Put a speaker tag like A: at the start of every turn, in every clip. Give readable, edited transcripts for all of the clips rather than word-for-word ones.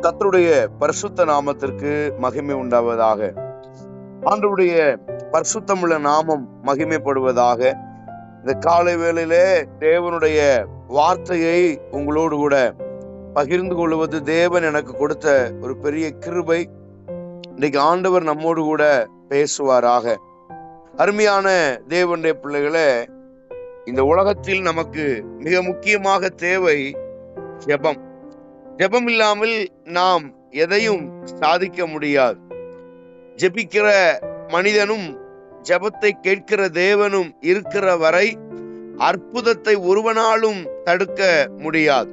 A: கர்த்தருடைய பரிசுத்த நாமத்திற்கு மகிமை உண்டாவதாக. ஆண்டவருடைய பரிசுத்தமுள்ள நாமம் மகிமைப்படுவதாக. இந்த காலை வேளையிலே தேவனுடைய வார்த்தையை உங்களோடு கூட பகிர்ந்து கொள்வது தேவன் எனக்கு கொடுத்த ஒரு பெரிய கிருபை. இன்னைக்கு ஆண்டவர் நம்மோடு கூட பேசுவாராக. அருமையான தேவனுடைய பிள்ளைகளே, இந்த உலகத்தில் நமக்கு மிக முக்கியமாக தேவை ஜெபம். ஜெபம் இல்லாமல் நாம் எதையும் சாதிக்க முடியாது. ஜெபிக்கிற மனிதனும் ஜெபத்தை கேட்கிற தேவனும் இருக்கிற வரை அற்புதத்தை ஒருவனாலும் தடுக்க முடியாது.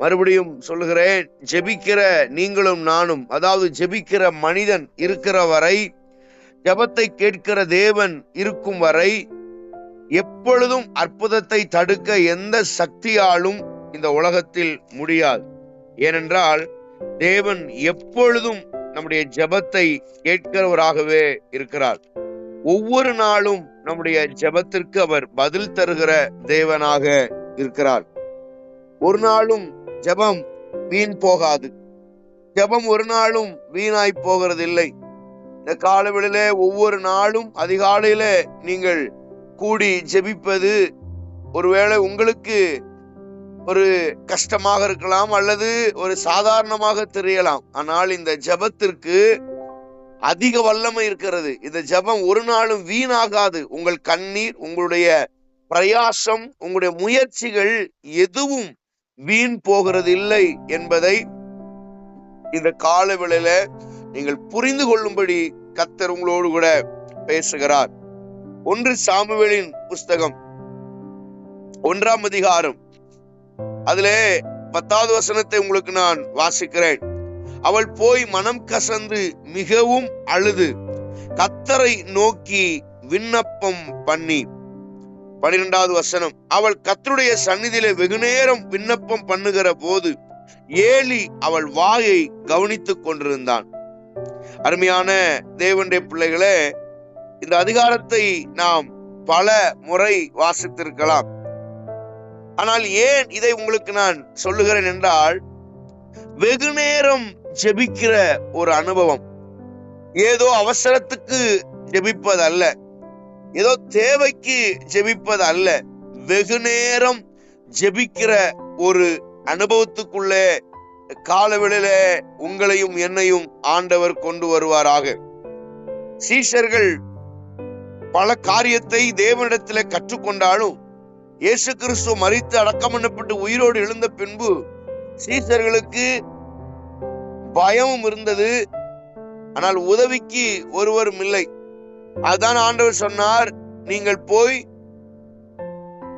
A: மறுபடியும் சொல்லுகிறேன், ஜெபிக்கிற நீங்களும் நானும், அதாவது ஜெபிக்கிற மனிதன் இருக்கிற வரை, ஜெபத்தை கேட்கிற தேவன் இருக்கும் வரை எப்பொழுதும் அற்புதத்தை தடுக்க எந்த சக்தியாலும் இந்த உலகத்தில் முடியாது. ஏனென்றால் தேவன் எப்பொழுதும் நம்முடைய ஜெபத்தை கேட்கிறவராகவே இருக்கிறார். ஒவ்வொரு நாளும் நம்முடைய ஜெபத்திற்கு அவர் பதில் தருகிற தேவனாக இருக்கிறார். ஒரு நாளும் ஜெபம் வீண் போகாது. ஜெபம் ஒரு நாளும் வீணாய் போகிறதில்லை. இந்த காலவெளியிலே ஒவ்வொரு நாளும் அதிகாலையில நீங்கள் கூடி ஜெபிப்பது ஒருவேளை உங்களுக்கு ஒரு கஷ்டமாக இருக்கலாம், அல்லது ஒரு சாதாரணமாக தெரியலாம். ஆனால் இந்த ஜெபத்திற்கு அதிக வல்லமை இருக்கிறது. இந்த ஜெபம் ஒரு நாளும் வீணாகாது. உங்கள் கண்ணீர், உங்களுடைய பிரயாசம், உங்களுடைய முயற்சிகள் எதுவும் வீண் போகிறது இல்லை என்பதை இந்த காலவேளையில நீங்கள் புரிந்து கொள்ளும்படி கர்த்தர் உங்களோடு கூட பேசுகிறார். 1 சாமுவேலின் புஸ்தகம் 1ஆம் அதிகாரம், அதிலே 10வது வசனத்தை உங்களுக்கு நான் வாசிக்கிறேன். அவள் போய் மனம் கசந்து மிகவும் அழுது கர்த்தரை நோக்கி விண்ணப்பம் பண்ணி. 12வது வசனம், அவள் கர்த்தருடைய சந்நிதியிலே வெகுநேரம் விண்ணப்பம் பண்ணுகிற போது ஏலி அவள் வாயை கவனித்துக் கொண்டிருந்தான். அருமையான தேவனுடைய பிள்ளைகளே, இந்த அதிகாரத்தை நாம் பல முறை வாசித்திருக்கலாம். ஆனால் ஏன் இதை உங்களுக்கு நான் சொல்லுகிறேன் என்றால், வெகு நேரம் ஜெபிக்கிற ஒரு அனுபவம் ஏதோ அவசரத்துக்கு ஜெபிப்பது அல்ல, ஏதோ தேவைக்கு ஜெபிப்பது அல்ல. வெகு நேரம் ஜெபிக்கிற ஒரு அனுபவத்துக்குள்ளே காலவெளியில உங்களையும் என்னையும் ஆண்டவர் கொண்டு வருவாராக. சீஷர்கள் பல காரியத்தை தேவனிடத்திலே கற்றுக்கொண்டாலும் இயேசு கிறிஸ்து மரித்து அடக்கம் பண்ணப்பட்டு உயிரோடு எழுந்த பின்பு சீஷர்களுக்கு பயமும் இருந்தது, ஆனால் உதவிக்கு ஒருவரும் இல்லை. அதுதான் ஆண்டவர் சொன்னார், நீங்கள் போய்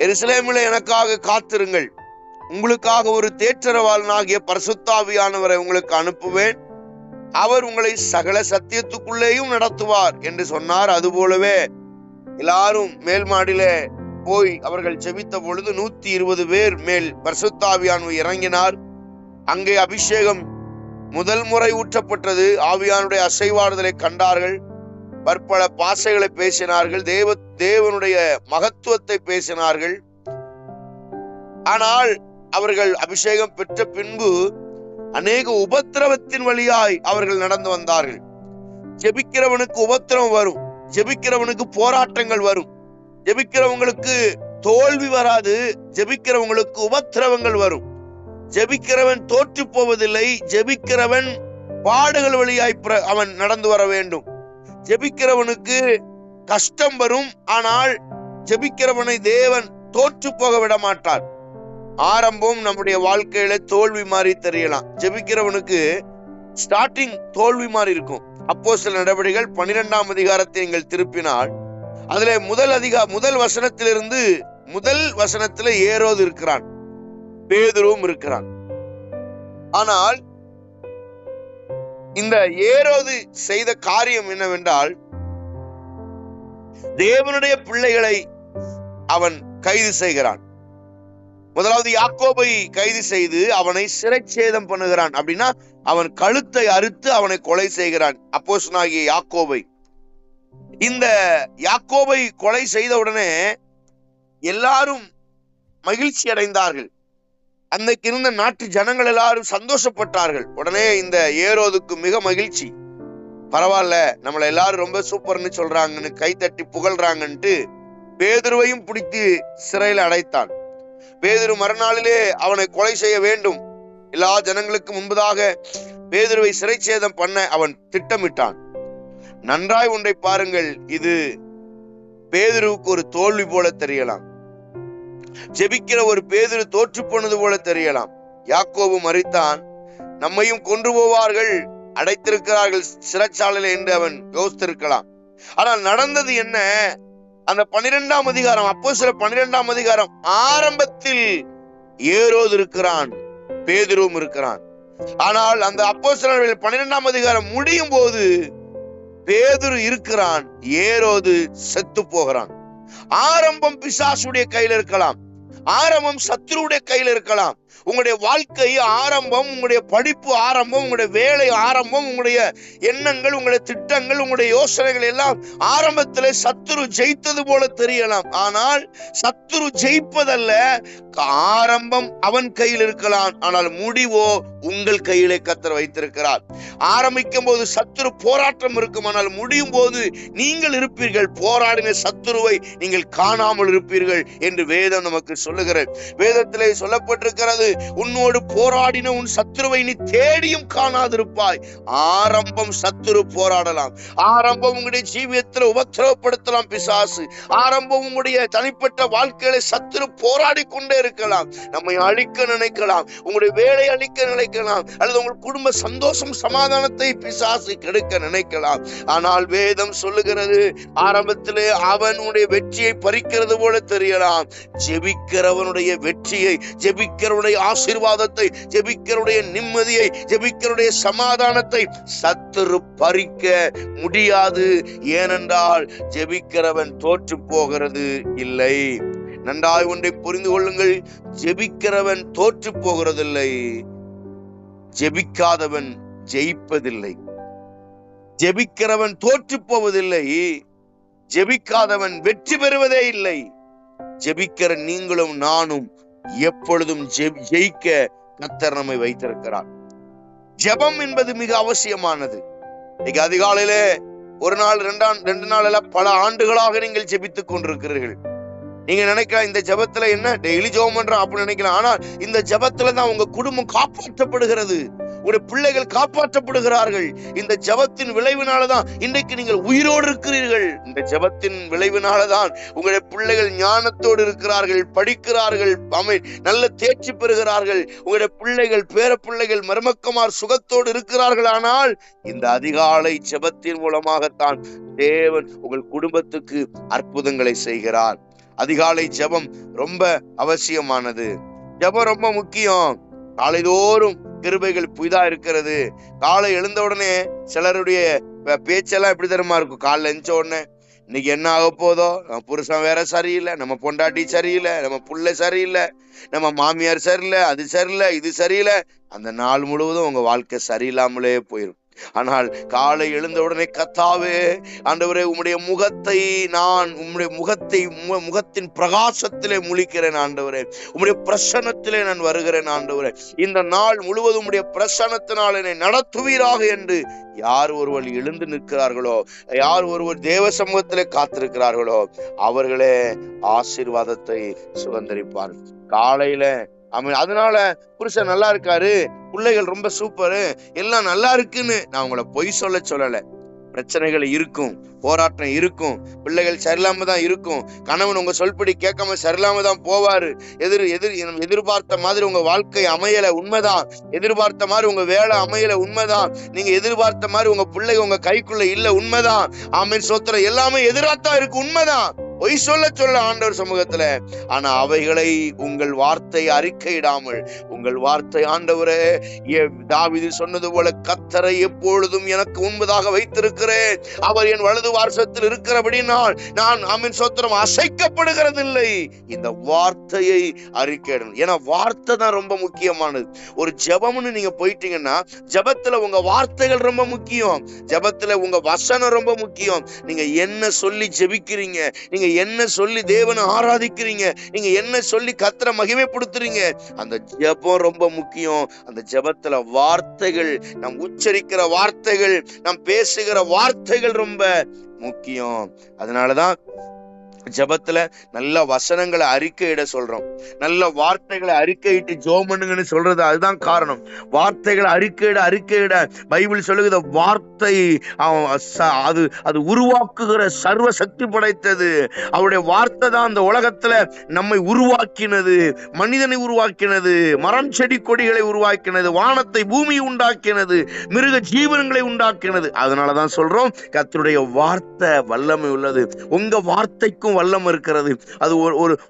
A: எருசலேமிலே எனக்காக காத்திருங்கள், உங்களுக்காக ஒரு தேற்றரவாளனாகிய பரிசுத்த ஆவியானவரை உங்களுக்கு அனுப்புவேன், அவர் உங்களை சகல சத்தியத்துக்குள்ளேயும் நடத்துவார் என்று சொன்னார். அதுபோலவே எல்லாரும் மேல் மாடியில போய் அவர்கள் ஜெபித்த பொழுது 120 பேர் மேல் பரிசுத்த ஆவியானவர் இறங்கினார். அங்கே அபிஷேகம் முதல் முறை ஊற்றப்பட்டது. ஆவியானுடைய அசைவாடுதலை கண்டார்கள். பற்பல பாசைகளை பேசினார்கள். தேவனுடைய மகத்துவத்தை பேசினார்கள். ஆனால் அவர்கள் அபிஷேகம் பெற்ற பின்பு அநேக உபத்திரவத்தின் வழியாய் அவர்கள் நடந்து வந்தார்கள். ஜெபிக்கிறவனுக்கு உபத்திரவம் வரும், ஜெபிக்கிறவனுக்கு போராட்டங்கள் வரும், ஜெபிக்கிறவங்களுக்கு தோல்வி வராது, ஜெபிக்கிறவங்களுக்கு உபத்திரவங்கள் வரும். ஜெபிக்கிறவன் தோற்று போவதில்லை. ஜெபிக்கிறவன் பாடுகள் வழியாய் அவன் நடந்து வர வேண்டும். ஜெபிக்கிறவனுக்கு கஷ்டம் வரும், ஆனால் ஜெபிக்கிறவனை தேவன் தோற்று போக விட மாட்டார். ஆரம்பம் நம்முடைய வாழ்க்கையில தோல்வி மாதிரி தெரியலாம். ஜெபிக்கிறவனுக்கு ஸ்டார்டிங் தோல்வி மாதிரி இருக்கும். அப்போஸ்தலர் நடவடிக்கைகள் 12ஆம் அதிகாரத்தை நீங்கள் திருப்பினால், அதுல முதல் வசனத்திலிருந்து முதல் வசனத்துல ஏரோது இருக்கிறான், பேதுருவும் இருக்கிறான். ஆனால் இந்த ஏரோது செய்த காரியம் என்னவென்றால், தேவனுடைய பிள்ளைகளை அவன் கைது செய்கிறான். முதலாவது யாக்கோபை கைது செய்து அவனை சிறைச்சேதம் பண்ணுகிறான். அப்படின்னா அவன் கழுத்தை அறுத்து அவனை கொலை செய்கிறான், அப்போஸ்தலனாகிய யாக்கோபை. இந்த யாக்கோபை கொலை செய்த உடனே எல்லாரும் மகிழ்ச்சி அடைந்தார்கள். அன்னைக்கு இருந்த நாட்டு ஜனங்கள் எல்லாரும் சந்தோஷப்பட்டார்கள். உடனே இந்த ஏரோதுக்கு மிக மகிழ்ச்சி. பரவாயில்ல, நம்மள எல்லாரும் ரொம்ப சூப்பர்னு சொல்றாங்கன்னு கைத்தட்டி புகழ்றாங்கன்ட்டு பேதுருவையும் பிடித்து சிறையில் அடைத்தான். பேதுரு மறுநாளிலே அவனை கொலை செய்ய வேண்டும். எல்லா ஜனங்களுக்கு முன்பதாக பேதுருவை சிறைச்சேதம் பண்ண அவன் திட்டமிட்டான். நன்றாய் ஒன்றை பாருங்கள், இது பேதுருவுக்கு ஒரு தோல்வி போல தெரியலாம். ஜெபிக்கிற ஒரு பேதுரு தோற்று போனது போல தெரியலாம். யாக்கோபு மரித்தான், நம்மையும் கொன்று போவார்கள், அடைத்திருக்கிறார்கள் சிறைச்சாலையில என்று அவன் யோசித்திருக்கலாம். ஆனால் நடந்தது என்ன? அந்த 12ஆம் அதிகாரம், அப்போஸ்தலர் 12ஆம் அதிகாரம் ஆரம்பத்தில் ஏரோது இருக்கிறான், பேதுருவும் இருக்கிறான். ஆனால் அந்த அப்போஸ்தலர்கள் 12ஆம் அதிகாரம் முடியும் போது பேதுரு இருக்கிறான், ஏரோது செத்து போகிறான். ஆரம்பம் பிசாசுடைய கையில் இருக்கலாம், ஆரம்பம் சத்துருடைய கையில் இருக்கலாம். உங்களுடைய வாழ்க்கை ஆரம்பம், உங்களுடைய படிப்பு ஆரம்பம், உங்களுடைய வேலை ஆரம்பம், உங்களுடைய எண்ணங்கள், உங்களுடைய திட்டங்கள், உங்களுடைய யோசனைகள் எல்லாம் ஆரம்பத்திலே சத்துரு ஜெயித்தது போல தெரியலாம். ஆனால் சத்துரு ஜெயிப்பதல்ல, ஆரம்பம் அவன் கையில் இருக்கலாம், ஆனால் முடிவோ உங்கள் கையிலே கர்த்தர் வைத்திருக்கிறார். ஆரம்பிக்கும் போது சத்துரு போராட்டம் இருக்கும், ஆனால் முடியும் போது நீங்கள் இருப்பீர்கள். போராடின சத்துருவை நீங்கள் காணாமல் இருப்பீர்கள் என்று வேதம் நமக்கு சொல்லுகிறது. வேதத்திலே சொல்லப்பட்டிருக்கிறது, உன்னோடு போராடின உன் சத்துருவை நீ தேடியும் காணாதிருப்பாய். ஆரம்பம் சத்துரு போராடலாம், ஆரம்பம் உங்களுடைய ஜீவியத்தில் உபத்திரவப்படுத்தலாம் பிசாசு, ஆரம்பம் உங்களுடைய தனிப்பட்ட வாழ்க்கையில சத்துரு போராடி கொண்டே இருக்கலாம். நம்மை அழிக்க நினைக்கலாம், உங்களுடைய வேலை அழிக்க நினைக்கலாம், அல்லது உங்கள் குடும்ப சந்தோஷம் சமாதானத்தை பிசாசு கெடுக்க நினைக்கலாம். ஆனால் வேதம் சொல்லுகிறது, ஆரம்பத்திலே அவனுடைய வெற்றியை பறிக்கிறது போல தெரியலாம். ஜெபிக்கிறவனுடைய வெற்றியை, ஜெபிக்கிறவனுடைய ஆசீர்வாதத்தை, ஜெபிக்கிறவனுடைய நிம்மதியை, ஜெபிக்கிறவனுடைய சமாதானத்தை சத்துரு பறிக்க முடியாது. ஏனென்றால் ஜெபிக்கிறவன் தோற்று போகிறது இல்லை. நன்றாய் ஒன்றை புரிந்து கொள்ளுங்கள், ஜெபிக்கிறவன் தோற்று போகிறதில்லை, ஜெபிக்காதவன் ஜெயிப்பதில்லை. ஜெபிக்கிறவன் தோற்று போவதில்லை, ஜெபிக்காதவன் வெற்றி பெறுவதே இல்லை. ஜெபிக்கிற நீங்களும் நானும் எப்பொழுதும் ஜெயிக்க கர்த்தர் நம்மை வைத்திருக்கிறார். ஜெபம் என்பது மிக அவசியமானது. இன்னைக்கு அதிகாலையிலே ஒரு நாள், ரெண்டு நாள் எல்லாம் பல ஆண்டுகளாக நீங்கள் ஜெபித்துக் கொண்டிருக்கிறீர்கள். நீங்க நினைக்கலாம், இந்த ஜெபத்துல என்ன டெய்லி ஜெபம் பண்றோம் அப்படின்னு நினைக்கலாம். ஆனால் இந்த ஜெபத்துல தான் உங்க குடும்பம் காப்பாற்றப்படுகிறது, உங்களுடைய பிள்ளைகள் காப்பாற்றப்படுகிறார்கள். இந்த ஜெபத்தின் விளைவினாலதான் இன்றைக்கு நீங்கள் உயிரோடு இருக்கிறீர்கள். இந்த ஜெபத்தின் விளைவினாலதான் உங்களுடைய பிள்ளைகள் ஞானத்தோடு இருக்கிறார்கள், படிக்கிறார்கள், நல்ல தேர்ச்சி பெறுகிறார்கள். உங்களுடைய பிள்ளைகள், பேர பிள்ளைகள், மருமக்கமார் சுகத்தோடு இருக்கிறார்கள். ஆனால் இந்த அதிகாலை ஜெபத்தின் மூலமாகத்தான் தேவன் உங்கள் குடும்பத்துக்கு அற்புதங்களை செய்கிறார். அதிகாலை ஜெபம் ரொம்ப அவசியமானது. ஜெபம் ரொம்ப முக்கியம். காலைதோறும் கிருபைகள் புதிதா இருக்கிறது. காலை எழுந்த உடனே சிலருடைய பேச்செல்லாம் எப்படி தெரியுமா இருக்கும்? காலைல எழுந்த உடனே இன்னைக்கு என்ன ஆக போதோ, நம்ம புருஷன் வேற சரியில்லை, நம்ம பொண்டாட்டி சரியில்லை, நம்ம புள்ள சரியில்லை, நம்ம மாமியார் சரியில்லை, அது சரியில்லை, இது சரியில்லை. அந்த நாள் முழுவதும் உங்க வாழ்க்கை சரியில்லாமலே போயிடும். ஆனால் காலை எழுந்த உடனே, கர்த்தாவே ஆண்டவரே, உம்முடைய முகத்தை நான் முகத்தின் பிரகாசத்திலே முழிக்கிறேன் ஆண்டவரே, உம்முடைய பிரசன்னத்திலே நான் வருகிறேன் ஆண்டவரே, இந்த நாள் முழுவதும் உம்முடைய பிரசன்னத்தினால் என்னை நடத்துவீராக என்று யார் ஒருவர் எழுந்து நிற்கிறார்களோ, யார் ஒருவர் தேவ சமூகத்திலே காத்திருக்கிறார்களோ, அவர்களே ஆசீர்வாதத்தை சுதந்திரிப்பார். காலையில அதனால புருஷன் நல்லா இருக்காரு, பிள்ளைகள் ரொம்ப சூப்பரு, எல்லாம் நல்லா இருக்குன்னு நான் உங்களை பொய் சொல்லல. பிரச்சனைகள் இருக்கும், போராட்டம் இருக்கும், பிள்ளைகள் சரியில்லாம தான் இருக்கும், கணவன் உங்க சொல்படி கேட்காம சரியில்லாம தான் போவாரு, எதிர்பார்த்த மாதிரி உங்க வாழ்க்கை அமையல, உண்மைதான். எதிர்பார்த்த மாதிரி உங்க வேலை அமையல, உண்மைதான். நீங்க எதிர்பார்த்த மாதிரி உங்க பிள்ளைங்க உங்க கைக்குள்ள இல்ல, உண்மைதான். ஆமென், சோத்திரம். எல்லாமே எதிராத்தான் இருக்கு, உண்மைதான். பொய் சொல்ல ஆண்டவர் சமூகத்துல. ஆனா அவைகளை உங்கள் வார்த்தை அறிக்கையிடாமல், உங்கள் வார்த்தை, ஆண்டவரே தாவீது சொன்னது போல, கர்த்தரை எப்பொழுதும் எனக்கு முன்பதாக வைத்திருக்கிறேன், அவர் என் வலது வாரசத்தில் இருக்கிறபடினால் நான் ஆமென் சோத்திரம் அசைக்கப்படுகிறதில்லை. இந்த வார்த்தையை அறிக்கையிடணும். ஏன்னா வார்த்தை தான் ரொம்ப முக்கியமானது. ஒரு ஜெபம்னு நீங்க போயிட்டீங்கன்னா, ஜெபத்துல உங்க வார்த்தைகள் ரொம்ப முக்கியம், ஜெபத்துல உங்க வசனம் ரொம்ப முக்கியம். நீங்க என்ன சொல்லி ஜெபிக்கிறீங்க, நீங்க நீங்க என்ன சொல்லி தேவனை ஆராதிக்கிறீங்க, நீங்க என்ன சொல்லி கர்த்தரை மகிமைப்படுத்துறீங்க. அந்த ஜெபம் ரொம்ப முக்கியம். அந்த ஜெபத்துல வார்த்தைகள், நாம் உச்சரிக்கிற வார்த்தைகள், நாம் பேசுகிற வார்த்தைகள் ரொம்ப முக்கியம். அதனாலதான் ஜெபத்துல நல்ல வசனங்களை அறிக்கையிட சொல்றோம். நல்ல வார்த்தைகளை அறிக்கையிட்டு ஜெபம் பண்ணுங்கன்னு சொல்றது அதுதான் காரணம். வார்த்தைகளை அறிக்கையிட பைபிள் சொல்லுகிற வார்த்தை அது உருவாக்குகிற சர்வ சக்தி படைத்தது. அவருடைய வார்த்தை தான் அந்த உலகத்துல நம்மை உருவாக்கினது, மனிதனை உருவாக்கினது, மரம் செடி கொடிகளை உருவாக்கினது, வானத்தை பூமி உண்டாக்கினது, மிருக ஜீவனங்களை உண்டாக்கினது. அதனாலதான் சொல்றோம் கர்த்தருடைய வார்த்தை வல்லமை உள்ளது. உங்க வார்த்தைக்கும் வல்லமை இருக்கிறது. அது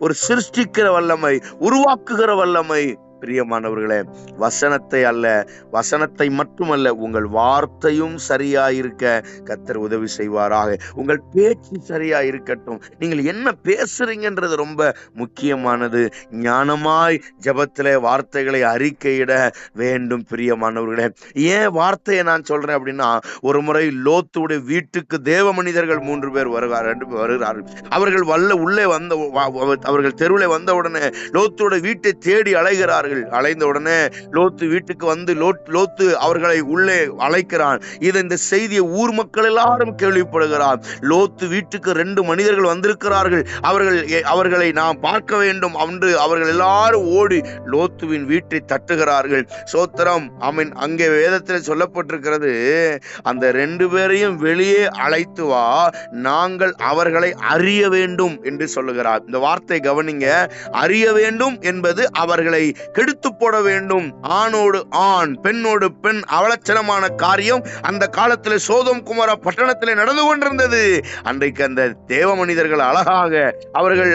A: ஒரு சிருஷ்டிக்கிற வல்லமை, உருவாக்குகிற வல்லமை. பிரியமானவர்களே, வசனத்தை அல்ல, வசனத்தை மட்டுமல்ல, உங்கள் வார்த்தையும் சரியா இருக்க கர்த்தர் உதவி செய்வாராக. உங்கள் பேச்சு சரியா இருக்கட்டும். நீங்கள் என்ன பேசுறீங்கன்றது ரொம்ப முக்கியமானது. ஞானமாய் ஜெபத்திலே வார்த்தைகளை அறிக்கையிட வேண்டும். பிரியமானவர்களே, ஏன் வார்த்தையை நான் சொல்றேன் அப்படின்னா, ஒரு முறை லோத்துடைய வீட்டுக்கு தேவ மனிதர்கள் 3 பேர் வருகிறார்கள். அவர்கள் அவர்கள் தெருவில் வந்த உடனே லோத்துடைய வீட்டை தேடி அலைகிறார்கள். அலைந்த உடனே லோத்து வீட்டுக்கு வந்து லோத்து அவர்களை உள்ளே அழைக்கிறான். இந்த செய்தியை ஊர் மக்கள் எல்லாரும் கேள்விப்படுகிறார். லோத்து வீட்டுக்கு 2 மனிதர்கள் வந்திருக்கிறார்கள், அவர்களை நாம் பார்க்க வேண்டும் என்று அவர்கள் எல்லாரும் ஓடி லோத்துவின் வீட்டை தட்டுகிறார்கள். சோத்திரம், ஆமென். அங்கே வேதத்தில் சொல்லப்பட்டிருக்கிறது, அந்த 2 பேரையும் வெளியே அழைத்து வா, நாங்கள் அவர்களை அறிய வேண்டும் என்று சொல்லுகிறார். இந்த வார்த்தை கவனிங்க. அறிய வேண்டும் என்பது அவர்களை கெடுத்து போட வேண்டும். ஆணோடு ஆண், பெண்ணோடு பெண் அவலட்சணமான காரியம் அந்த காலத்தில் சோதோம் குமாரா பட்டணத்தில் நடந்து கொண்டிருந்தது. அன்றைக்கு அந்த தேவ மனிதர்கள் அழகாக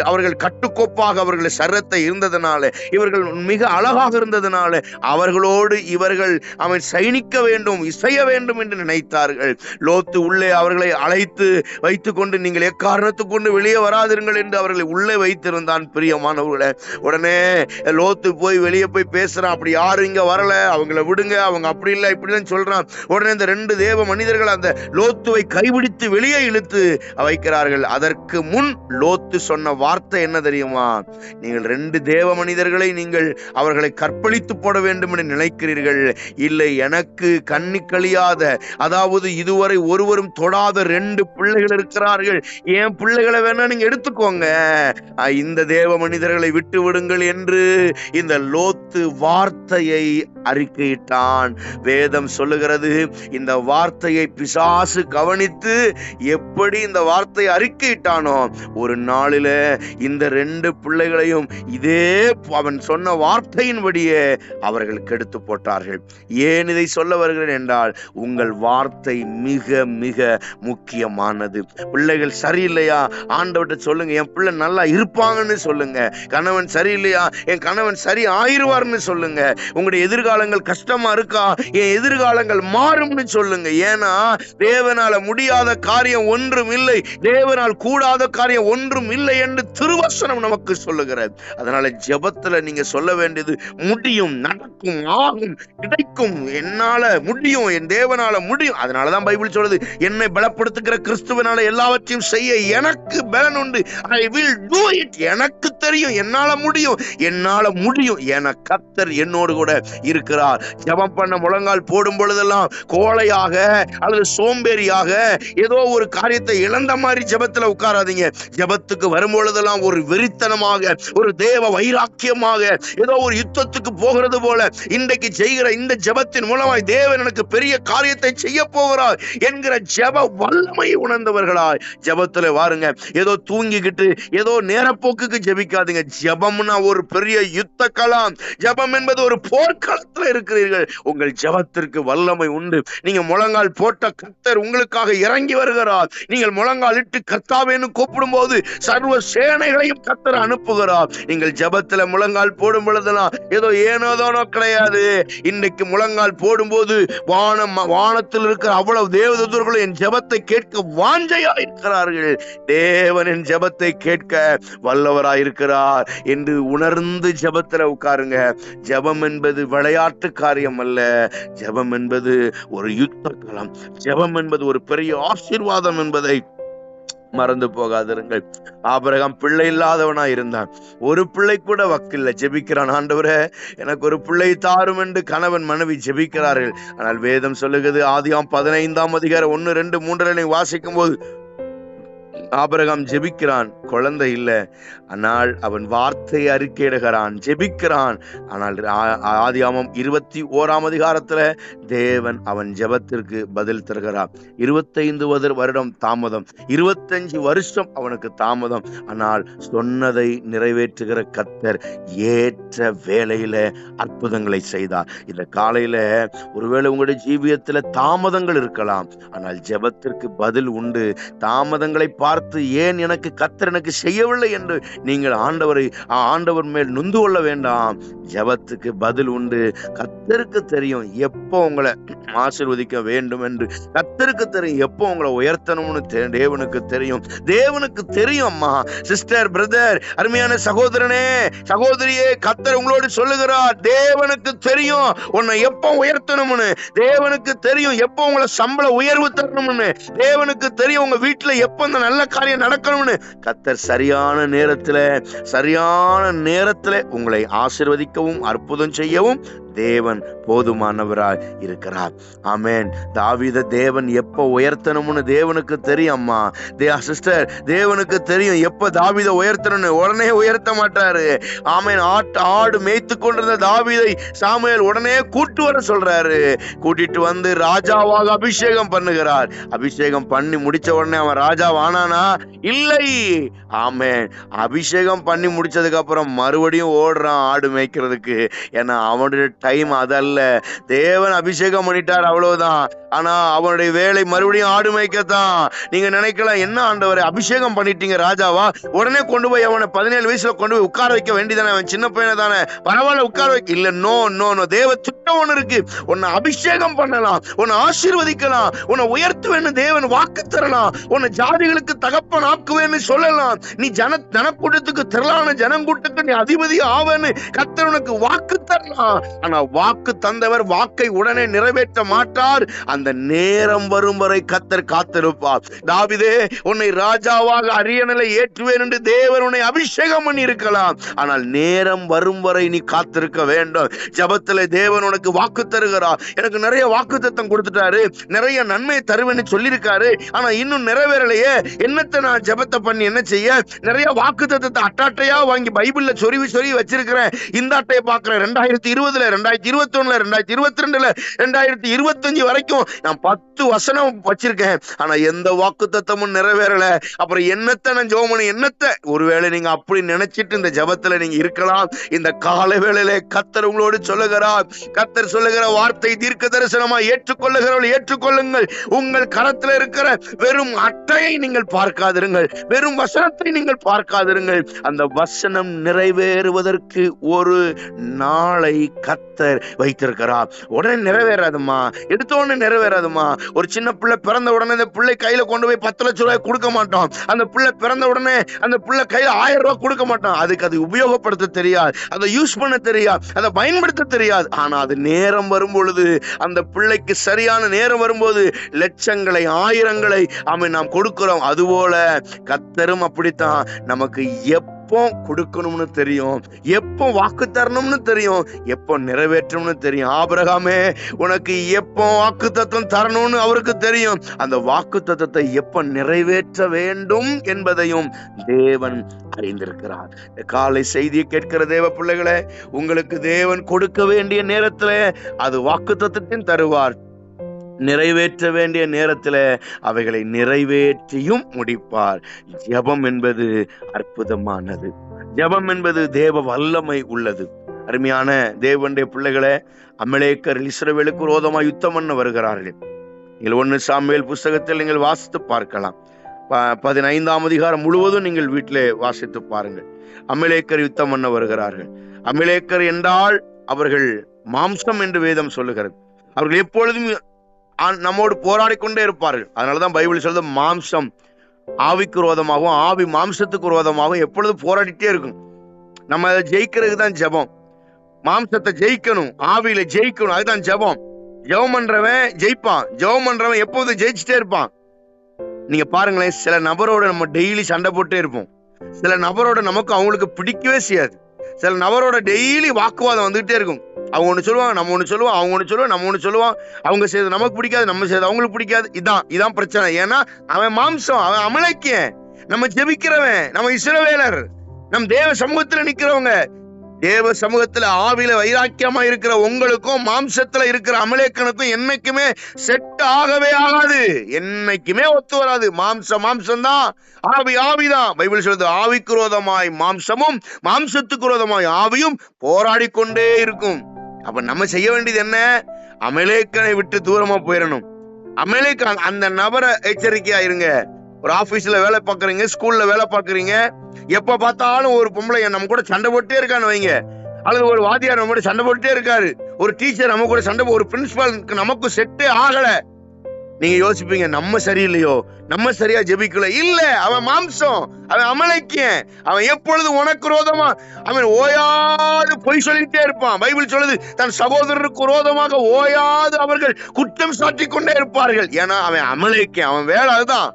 A: அவர்கள் கட்டுக்கோப்பாக அவர்கள் சரத்தை இருந்ததனால, இவர்கள் மிக அழகாக இருந்ததனால அவர்களோடு இவர்கள் அவன் சயனிக்க வேண்டும், இசைய வேண்டும் என்று நினைத்தார்கள். லோத்து உள்ளே அவர்களை அழைத்து வைத்துக் கொண்டு, நீங்கள் எக்காரணத்துக் கொண்டு வெளியே வராதிருங்கள் என்று அவர்களை உள்ளே வைத்திருந்தான். பிரியமானவர்களே, உடனே லோத்து போய் வெளியே போய் பேசுறான், அப்படி யாரும் இங்க வரல, அவங்கள விடுங்க, அவங்க அப்படி இல்லை இப்படின்னு சொல்றான். உடனே இந்த 2 தேவ மனிதர்கள் அந்த லோத்துவை கைபிடித்து வெளியே இழுத்து வைக்கிறார்கள். அதற்கு முன் லோத்து சொன்ன வார்த்தை என்ன தெரியுமா? நீங்கள் 2 தேவ மனிதர்களை நீங்கள் அவர்களை கற்பழித்து போட வேண்டும் என்று நினைக்கிறீர்கள். இல்லை, எனக்கு கண்ணி கழியாத, அதாவது இதுவரை ஒருவரும் தொடாத 2 பிள்ளைகள் இருக்கிறார்கள். என் பிள்ளைகளை வேணா நீங்க எடுத்துக்கோங்க, இந்த தேவ மனிதர்களை விட்டு விடுங்கள் என்று இந்த லோத்து வார்த்தையை அறிக்கையிட்டான். வேதம் சொல்லுகிறது, இந்த வார்த்தையை பிசாசு கவனித்து எப்படி இந்த வார்த்தையை அறிக்கையிட்டானோ, ஒரு நாளில இந்த 2 பிள்ளைகளையும் இதே அவன் சொன்ன வார்த்தையின்படியே அவர்கள் கெடுத்து போட்டார்கள். ஏன் இதை சொல்ல வருகிறேன் என்றால், உங்கள் வார்த்தை மிக மிக முக்கியமானது. பிள்ளைகள் சரியில்லையா, ஆண்டவர்கிட்ட சொல்லுங்க, என் பிள்ளை நல்லா இருப்பாங்கன்னு சொல்லுங்க. கணவன் சரியில்லையா, என் கணவன் சரி ஆயிருவார்னு சொல்லுங்க. உங்களுடைய எதிர்காலங்கள் கஷ்டமா இருக்கா, என் எதிர்காலங்கள் மாறும்னு சொல்லுங்க. ஏன்னா தேவனால முடியாத காரியம் ஒன்றும் இல்லை, தேவனால் கூடாத காரியம் ஒன்றும் இல்லை என்று திருவசனம் நமக்கு சொல்லுகிறது. அதனால ஜெபத்துல நீங்க சொல்ல வேண்டியது, முடியும், நடக்கும், ஆகும், கிடைக்கும், என்னால முடியும், என் தேவனால முடியும். அதனாலதான் பைபிள் சொல்லுது, என்னை பலப்படுத்துகிற கிறிஸ்துவனால எல்லாவற்றையும் செய்ய எனக்கு பலன் உண்டு. I will do it. எனக்கு தெரியும், என்னால முடியும், என கர்த்தர் என்னோடு கூட இருக்கிறார். ஜெபம் பண்ண முழங்கால் போடும் பொழுதெல்லாம் கோழையாக அல்லது சோம்பேறியாக ஏதோ ஒரு காரியத்தை இழந்த மாதிரி ஜெபத்துல உட்காராதீங்க. ஜெபத்துக்கு வரும்பொழுதெல்லாம் ஒரு வெறித்தனமாக, ஒரு தேவ வைராக்கியமாக, ஏதோ ஒரு யுத்தத்துக்கு போகிறது போல, இன்றைக்கு செய்கிற இந்த ஜெபத்தின் மூலமாய் தேவன் எனக்கு பெரிய காரியத்தை செய்ய போகிறார் என்கிற ஜெப வல்லமை உணர்ந்தவர்களாய் ஜெபத்துல வாருங்க. ஏதோ தூங்கிக்கிட்டு ஏதோ நேரப்போக்குக்கு ஜெபிக்காதீங்க. ஜெபம்னா ஒரு பெரிய யுத்த களம். ஜெபம் என்பது ஒரு போர்க்களத்துல இருக்கிறீர்கள். உங்கள் ஜெபத்திற்கு வல்லமை உண்டு. நீங்க முழங்கால் போட்ட கர்த்தர் உங்களுக்காக இறங்கி வருகிறார். நீங்கள் முழங்கால் இட்டு கர்த்தாவேன்னு கூப்பிடும் போது சர்வ சேனைகளையும் கர்த்தர் அனுப்புகிறார். நீங்கள் ஜெபத்துல முழங்கால் போடும் பொழுதெல்லாம் ஏதோ ஏனோதானோ கிடையாது. இன்னைக்கு முழங்கால் போடும்போது வானத்தில் இருக்கிற அவ்வளவு தேவதூதர்களும் என் ஜெபத்தை கேட்க வாஞ்சையா இருக்கிறார்கள். தேவனின் ஜெபத்தை கேட்க வல்லவராயிருக்கிறார் என்று உணர்ந்து ஜெபத்துல உட்காருங்க. ஜெபம் என்பது விளையாட்டு காரியம் அல்ல. ஜெபம் என்பது ஒரு யுத்த களம். ஜெபம் என்பது ஒரு பெரிய ஆசீர்வாதம் என்பதை மறந்து போகாதிருங்கள். ஆபிரகாம் பிள்ளை இல்லாதவனா இருந்தான். ஒரு பிள்ளை கூட வக்கில்ல. ஜெபிக்கிறான், ஆண்டவரே எனக்கு ஒரு பிள்ளை தாரும் என்று கணவன் மனைவி ஜெபிக்கிறார்கள். ஆனால் வேதம் சொல்லுகிறது, ஆதியாம் 15 1, 2, 3 வாசிக்கும் போது ஆபிரகாம் ஜெபிக்கிறான், குழந்தை இல்ல. ஆனால் அவன் வார்த்தை அறிக்கையிடுகிறான், ஜெபிக்கிறான். ஆனால் ஆதியாமம் 21 தேவன் அவன் ஜெபத்திற்கு பதில் தருகிறார். 25 வருடம் தாமதம், 25 வருஷம் அவனுக்கு தாமதம். ஆனால் சொன்னதை நிறைவேற்றுகிற கர்த்தர் ஏற்ற வேளையில அற்புதங்களை செய்தார். இந்த காலையில ஒருவேளை உங்களுடைய ஜீவியத்துல தாமதங்கள் இருக்கலாம், ஆனால் ஜெபத்திற்கு பதில் உண்டு. தாமதங்களை பார்த்து ஏன் எனக்கு கர்த்தர் எனக்கு செய்யவில்லை என்று நீங்கள் ஆண்டவர் மேல் நொந்து கொள்ள வேண்டாம். ஜெபத்துக்கு பதில் உண்டு. கர்த்தருக்கு தெரியும் எப்போ உங்களை ஆசீர்வதிக்க வேண்டும் என்று. கர்த்தருக்கு தெரியும் எப்போ உங்களை உயர்த்தணும்னு. தேவனுக்கு தெரியும், தேவனுக்கு தெரியும். அம்மா, சிஸ்டர், பிரதர், அருமையான சகோதரனே, சகோதரியே, கர்த்தர் உங்களோடு சொல்லுகிறார், தேவனுக்கு தெரியும் உன்னை எப்போ உயர்த்தணும்னு. தேவனுக்கு தெரியும் எப்போ உங்களை சம்பள உயர்வு தரணும்னு. தேவனுக்கு தெரியும் உங்க வீட்டுல எப்போ இந்த நல்ல காரியம் நடக்கணும்னு. கர்த்தர் சரியான நேரத்துல உங்களை ஆசீர்வதிக்கவும் அற்புதம் செய்யவும் தேவன் போதுமானவராய் இருக்கிறார். ஆமென். தாவீதை தேவன் எப்ப உயர்த்தணும்னு தேவனுக்கு தெரியும். அம்மா, சிஸ்டர், தேவனுக்கு தெரியும் எப்ப தாவீதை உயர்த்தணும்னு. உடனே உயர்த்த மாட்டாரு. ஆமென். ஆடு மேய்த்து கொண்டிருந்த தாவீதை சாமுவேல் உடனே கூட்டு வர சொல்றாரு. கூட்டிட்டு வந்து ராஜாவாக அபிஷேகம் பண்ணுகிறார். அபிஷேகம் பண்ணி முடிச்ச உடனே அவன் ராஜா ஆனானா? இல்லை. ஆமென். அபிஷேகம் பண்ணி முடிச்சதுக்கு அப்புறம் மறுபடியும் ஓடுறான் ஆடு மேய்க்கிறதுக்கு. ஏன்னா அவனுடைய டைம் அதல்ல. தேவன் அபிஷேகம் பண்ணிட்டார், அவ்வளவுதான். ஆனா அவனுடைய வேலை மறுபடியும் ஆடு மேய்க்கத்தான். நீங்க நினைக்கலாம், என்ன ஆண்டவரே அபிஷேகம் பண்ணிட்டீங்க ராஜாவா, உடனே கொண்டு போய் அவனை 17 வயசுல கொண்டு போய் உட்கார வைக்க வேண்டியதானே, அவன் சின்ன பையனை தானே, பரவாயில்ல உட்கார வைக்க. இல்ல, நோ நோ நோ. தேவ திட்டம் ஒண்ணு இருக்கு. உன்னை அபிஷேகம் பண்ணலாம், உன்னை ஆசீர்வதிக்கலாம், உன்னை உயர்த்துவேன்னு தேவன் வாக்கு தரலாம், உன்னை ஜாதிகளுக்கு தகப்பன் ஆக்குவேன்னு சொல்லலாம். நீ ஜனக்கூட்டத்துக்கு திரளான ஜனக்கூட்டத்துக்கு நீ அதிபதி ஆவேன்னு கர்த்தர் உனக்கு வாக்கு தரலாம். ஆனா வாக்கு தந்தவர் வாக்கை உடனே நிறைவேற்ற மாட்டார். அந்த நேரம் வரும் வரை கர்த்தர் காத்திருப்பார். தாவீதே, உன்னை ராஜாவாக அரியணையில ஏற்றுவேன் என்று தேவன் உன்னை அபிஷேகம் பண்ணி இருக்கலாம். ஆனால் நேரம் வரும் வரை நீ காத்திருக்க வேண்டும். ஜெபத்திலே தேவன் உனக்கு வாக்கு தருகிறார். எனக்கு நிறைய வாக்குத்தத்தம் கொடுத்துட்டாரு, நிறைய நன்மை தருவேன்னு சொல்லியிருக்காரு. ஆனா இன்னும் நிறைவேறலையே. என்னத்தை நான் ஜெபத்தை பண்ணி என்ன செய்ய? நிறைய வாக்குத்தத்தத்தை அட்டாட்டையா வாங்கி பைபிள்ல சொருவி வச்சிருக்கிறேன். இந்த அட்டையை பார்க்கிறேன். 2020, 2021, 2022, 2025 வரைக்கும் நான் 10 வசனம் வச்சிருக்கேன். ஆனா எந்த வாக்குத்தத்தமும் நிறைவேறல. அப்புறம் என்னத்தை நான் ஜெபம் பண்ணி என்னத்தை? ஒருவேளை நீங்க அப்படி நினைச்சிட்டு இந்த ஜெபத்துல நீங்க இருக்கலாம். இந்த கால வேளையில கர்த்தர் உங்களோடு சொல்லுகிறார். கர்த்தர் சொல்லுகிற வார்த்தை தீர்க்க தரிசனமா ஏற்றுக்கொள்ளுகிறவர்கள் ஏற்றுக்கொள்ளுங்கள். உங்கள் கரத்துல இருக்கிற வெறும் அட்டையை நீங்கள் பார்க்காதிருங்கள், வெறும் வசனத்தை நீங்கள் பார்க்காதிருங்கள். அந்த வசனம் நிறைவேறுவதற்கு ஒரு நாளை கர்த்தர் வைத்திருக்கிறார். உடனே நிறைவேறாதுமா, எடுத்த உடனே நிறைவேறாதுமா. ஒரு சின்ன பிள்ளை பிறந்த உடனே அந்த பிள்ளை கையில கொண்டு போய் 10 லட்சம் ரூபாய் கொடுக்க மாட்டோம். அந்த பிள்ளை பிறந்த உடனே அந்த பிள்ளை கையில 1000 ரூபாய் கொடுக்க மாட்டோம். அதுக்கு அது உபயோகப்படுத்த தெரியாது, அதை யூஸ் பண்ண தெரியாது, அதை பயன்படுத்த தெரியாது. ஆனா அது நேரம் வரும் பொழுது, அந்த பிள்ளைக்கு சரியான நேரம் வரும்போது லட்சங்களை ஆயிரங்களை நாம் கொடுக்கிறோம். அதுபோல கர்த்தரும் அப்படித்தான். நமக்கு எப்போ கொடுக்கணும்னு தெரியும், எப்போ வாக்கு தரணும்னு தெரியும், எப்போ நிறைவேற்றணும்னு தெரியும். ஆபிரகாமே, உனக்கு எப்போ வாக்கு தத்தம் தரணும்னு அவருக்கு தெரியும். அந்த வாக்கு தத்தத்தை எப்போ நிறைவேற்ற வேண்டும் என்பதையும் தேவன் அறிந்திருக்கிறார். காலை செய்தியை கேட்கிற தேவ பிள்ளைகளே, உங்களுக்கு தேவன் கொடுக்க வேண்டிய நேரத்துல அது வாக்கு தத்தத்தையும் தருவார். நிறைவேற்ற வேண்டிய நேரத்தில் அவைகளை நிறைவேற்றியும் முடிப்பார். ஜெபம் என்பது அற்புதமானது. ஜெபம் என்பது தேவ வல்லமை உள்ளது. அருமையான தேவனுடைய பிள்ளைகளே, அமலேக்கர் இஸ்ரவேலுக்கு விரோதமாக யுத்தம் பண்ண வருகிறார்கள். நீங்கள் 1 சாமுவேல் புஸ்தகத்தில் நீங்கள் வாசித்து பார்க்கலாம். 15ஆம் அதிகாரம் முழுவதும் நீங்கள் வீட்டிலே வாசித்து பாருங்கள். அமலேக்கர் யுத்தம் பண்ண வருகிறார்கள். அமலேக்கர் என்றால் அவர்கள் மாம்சம் என்று வேதம் சொல்லுகிறது. அவர்கள் எப்பொழுதும் நம்மோடு போராடி கொண்டே இருப்பார்கள். அதனாலதான் பைபிள் சொல்றது, மாம்சம் ஆவிக்கு விரோதமாகவும் ஆவி மாம்சத்துக்கு விரோதமாகவும் எப்பொழுதும் போராடிட்டே இருக்கும். நம்ம அதை ஜெயிக்கிறதுக்கு தான் ஜெபம். மாம்சத்தை ஜெயிக்கணும், ஆவியில ஜெயிக்கணும், அதுதான் ஜெபம். ஜெபம் பண்றவன் ஜெயிப்பான். ஜெபம் பண்றவன் எப்போதும் ஜெயிச்சுட்டே இருப்பான். நீங்க பாருங்களேன், சில நபரோட நம்ம டெய்லி சண்டை போட்டே இருப்போம். சில நபரோட நமக்கு அவங்களுக்கு பிடிக்கவே செய்யாது. சில நபரோட டெய்லி வாக்குவாதம் வந்துகிட்டே இருக்கும். அவங்க ஒண்ணு சொல்லுவாங்க, நம்ம ஒண்ணு சொல்லுவோம், அவங்க ஒண்ணு சொல்லுவோம், நம்ம ஒண்ணு சொல்லுவோம். அவங்க செய்யறது நமக்கு பிடிக்காது, நம்ம செய்யறது அவங்களுக்கு பிடிக்காது. இதான் பிரச்சனை. ஏன்னா அவன் மாம்சம், அவன் அமலேக்கியன். நம்ம ஜெபிக்கிறவன், நம்ம இஸ்ரவேலர், நம் தேவ சமூகத்துல நிக்கிறவங்க. தேவ சமூகத்துல ஆவியில வைராக்கியமா இருக்கிற உங்களுக்கும் மாம்சத்துல இருக்கிற அமலேக்கனுக்கும் என்னைக்குமே செட் ஆகவே ஆகாது. என்னைக்குமே ஒத்து வராது. மாம்சம் தான், ஆவி ஆவிதான். பைபிள் சொல்றது, ஆவிக்கு விரோதமாய் மாம்சமும் மாம்சத்துக்கு விரோதமாய் ஆவியும் போராடி கொண்டே இருக்கும். அப்ப நம்ம செய்ய வேண்டியது என்ன? அமலேக்கனை விட்டு தூரமா போயிடணும். அமலேக்கன் அந்த நபரை எச்சரிக்கையா இருங்க. ஒரு ஆபீஸ்ல வேலை பாக்குறீங்க, ஸ்கூல்ல வேலை பாக்குறீங்க, எப்ப பார்த்தாலும் ஒரு பொம்பளை நம்ம கூட சண்டை போட்டே இருக்கான்னு வைங்க, அல்லது ஒரு வாத்தியார் நம்ம கூட சண்டை போட்டே இருக்காரு, ஒரு டீச்சர் நம்ம கூட சண்டை, ஒரு பிரின்சிபால் நமக்கு செட்டே ஆகல. நீங்க யோசிப்பீங்க, நம்ம சரியில்லையோ, நம்ம சரியா ஜெபிக்கல. இல்ல, அவன் மாம்சம், அவன் அமலேக்கியன். அவன் எப்பொழுது உனக்கு விரோதமா அவன் ஓயாது பொய் சொல்லிட்டே இருப்பான். பைபிள் சொல்லுது, தன் சகோதரருக்கு விரோதமாக ஓயாது அவர்கள் குற்றம் சாட்டி கொண்டே இருப்பார்கள். ஏன்னா அவன் அமலேக்கியன், அவன் வேலை அதுதான்.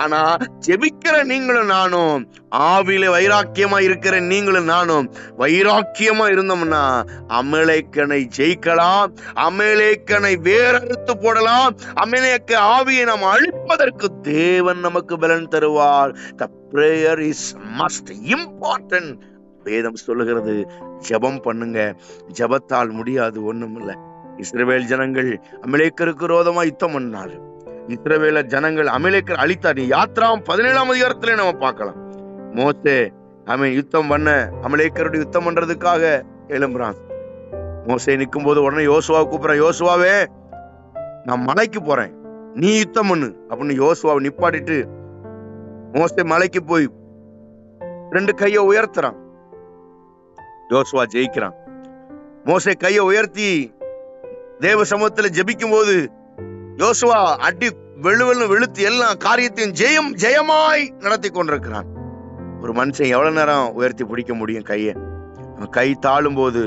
A: ஆனா ஜெபிக்கிற நீங்களும் நானும், ஆவியில வைராக்கியமா இருக்கிற நீங்களும் நானும் வைராக்கியமா இருந்தோம்னா அமலேக்கனை ஜெயிக்கலாம், அமலேக்கனை வேறறுத்து போடலாம். அமலேக்க ஆவியை நாம் அழிப்பதற்கு தேவன் நமக்கு பலன் தருவார். The prayer is must important. வேதம் சொல்லுகிறது, ஜெபம் பண்ணுங்க. ஜெபத்தால் முடியாது ஒண்ணும் இல்லை. இஸ்ரவேல் ஜனங்கள் அமலேக்கருக்கு விரோதமா யுத்தம் பண்ணார்கள். இஸ்ரவேல ஜனங்கள் அமலேக்கர் அழித்தார். யாத்ராம் 17ஆம் அதிகாரத்திலே நம்ம பார்க்கலாம். மோசே அவன் யுத்தம் பண்ண, அமலேக்கருடைய யுத்தம் பண்றதுக்காக எழும்புறான். மோசே நிற்கும் போது உடனே யோசுவா கூப்பிடுறான், யோசுவாவே நான் மலைக்கு போறேன், நீ யுத்தம் பண்ணு அப்படின்னு யோசுவாவை நிப்பாட்டிட்டு மோசே மலைக்கு போய் 2 கையை உயர்த்துறான். யோசுவா ஜெயிக்கிறான். மோசே கையை உயர்த்தி தேவ சமூகத்துல ஜெபிக்கும் போது யோசுவா அடி வெளுத்து எல்லா காரியத்தையும் ஜெயமாய் நடத்தி கொண்டிருக்கிறான். ஒரு மனுஷன் எவ்வளவு நேரம் உயர்த்தி பிடிக்க முடியும் கையை? கை தாழும் போது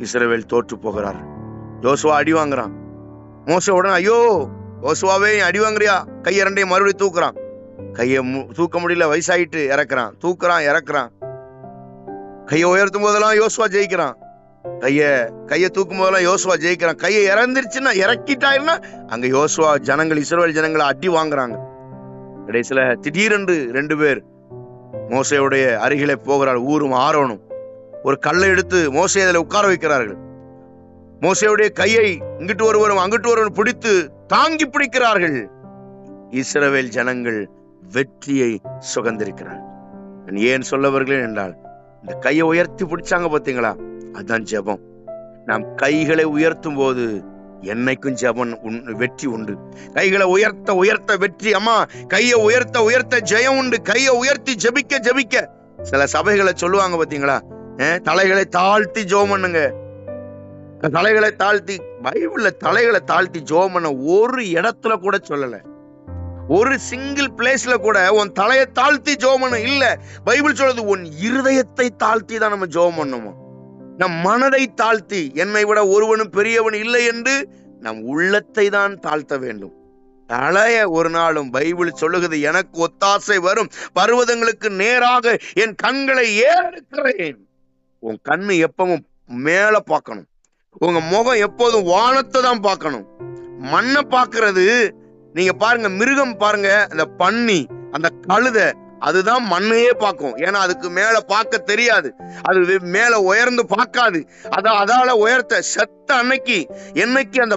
A: இஸ்ரவேல் தோற்று போகிறார். யோசுவா அடி வாங்குறான். மோசே உடனே, ஐயோ யோசுவாவே அடி வாங்குறியா? கையை 2ஐயும் மறுபடியும் தூக்குறான். கையை தூக்க முடியல, வயசாயிட்டு இறக்குறான். தூக்குறான், இறக்குறான். கையை உயர்த்தும் போதெல்லாம் யோசுவா ஜெயிக்கிறான். கையை தூக்கும் போதெல்லாம் யோசுவா ஜெயிக்கிறான். கையை இறந்துருச்சுன்னா, இறக்கிட்டாருன்னா அங்க யோசுவா ஜனங்கள், இஸ்ரவேல் ஜனங்களை அடி வாங்குறாங்க. கடைசியில திடீரென்று 2 பேர் மோசேயுடைய அருகிலே போகிறார், ஊரும் ஆரோனும். ஒரு கல்லை எடுத்து மோசே அதில் உட்கார வைக்கிறார்கள். மோசேயுடைய கையை இங்கிட்டு ஒருவரும் அங்கிட்டு ஒருவரும் பிடித்து தாங்கி பிடிக்கிறார்கள். இஸ்ரவேல் ஜனங்கள் வெற்றியை சுகந்திருக்கிறார்கள். ஏன் சொல்ல வருகிறேன் என்றால், இந்த கையை உயர்த்தி பிடிச்சாங்க பாத்தீங்களா, அதுதான் ஜெபம். நாம் கைகளை உயர்த்தும் போது என்னைக்கும் ஜெபம் வெற்றி உண்டு. கைகளை உயர்த்த வெற்றி. அம்மா, கையை உயர்த்த ஜெயம் உண்டு. கையை உயர்த்தி ஜெபிக்க சில சபைகளை சொல்லுவாங்க பாத்தீங்களா, தலைகளை தாழ்த்தி ஜெபம் பண்ணுங்க. தலைகளை தாழ்த்தி, பைபிள்ல தலைகளை தாழ்த்தி ஜெபம் பண்ண ஒரு இடத்துல கூட சொல்லல. ஒரு சிங்கிள் பிளேஸ்ல கூட உன் தலையை தாழ்த்தி ஜெபம் பண்ண இல்ல. பைபிள் சொல்றது, உன் இருதயத்தை தாழ்த்தி தான் நம்ம ஜெபம் பண்ணுமோ. நம் மனதை தாழ்த்தி, என்னை விட ஒருவனும் பெரியவன் இல்லை என்று நம் உள்ளத்தை தான் தாழ்த்த வேண்டும். தலைய ஒரு நாளும் பைபிள் சொல்லுகிறது, எனக்கு ஒத்தாசை வரும் பர்வதங்களுக்கு நேராக என் கண்களை ஏறெடுக்கிறேன். உன் கண்ணு எப்பவும் மேல பார்க்கணும். உங்க முகம் எப்போதும் வானத்தை தான் பார்க்கணும். மண்ணை பார்க்கிறது, நீங்க பாருங்க, மிருகம் பாருங்க, அந்த பன்னி, அந்த கழுதை, அதுதான் மண்ணையே பார்க்கும். ஏன்னா அதுக்கு மேல பார்க்க தெரியாது, அது மேல உயர்ந்து பார்க்காது. அதால உயர்த்த செத்த அன்னைக்கு, என்னைக்கு அந்த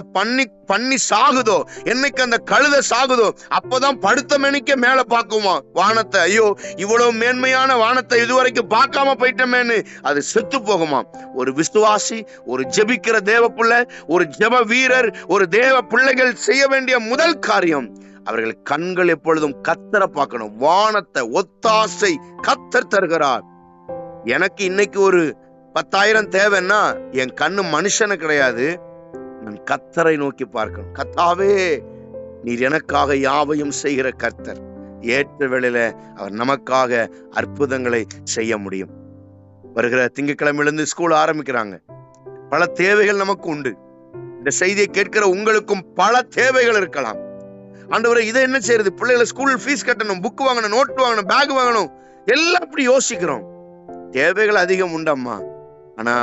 A: பன்னி சாகுதோ, என்னைக்கு அந்த கழுதை சாகுதோ, அப்பதான் படுத்த மணிக்க மேல பார்க்குமா வானத்தை. ஐயோ, இவ்வளவு மேன்மையான வானத்தை இதுவரைக்கும் பார்க்காம போயிட்டமேன்னு அது செத்து போகுமா. ஒரு விசுவாசி, ஒரு ஜெபிக்கிற தேவ பிள்ளை, ஒரு ஜெப வீரர், ஒரு தேவ பிள்ளைகள் செய்ய வேண்டிய முதல் காரியம், அவர்கள் கண்கள் எப்பொழுதும் கர்த்தரை பார்க்கணும். வானத்தை, ஒத்தாசை கர்த்தர் தருகிறார். எனக்கு இன்னைக்கு ஒரு 10,000 தேவைன்னா என் கண்ணு மனுஷனு கிடையாது, நான் கர்த்தரை நோக்கி பார்க்கணும். கர்த்தாவே, நீர் எனக்காக யாவையும் செய்கிற கர்த்தர். ஏற்ற வேளையில அவர் நமக்காக அற்புதங்களை செய்ய முடியும். வருகிற திங்கட்கிழமையிலிருந்து ஸ்கூல் ஆரம்பிக்கிறாங்க. பல தேவைகள் நமக்கு உண்டு. இந்த செய்தியை கேட்கிற உங்களுக்கும் பல தேவைகள் இருக்கலாம். ஆண்டவரே இதை என்ன செய்யறது, பிள்ளைகளை ஸ்கூல் ஃபீஸ் கட்டணும், புக் வாங்கணும், நோட் வாங்கணும், பேக் வாங்கணும், எல்லாம் அப்படி யோசிக்கிறோம். தேவைகள் அதிகம் உண்டம்மா. ஆனா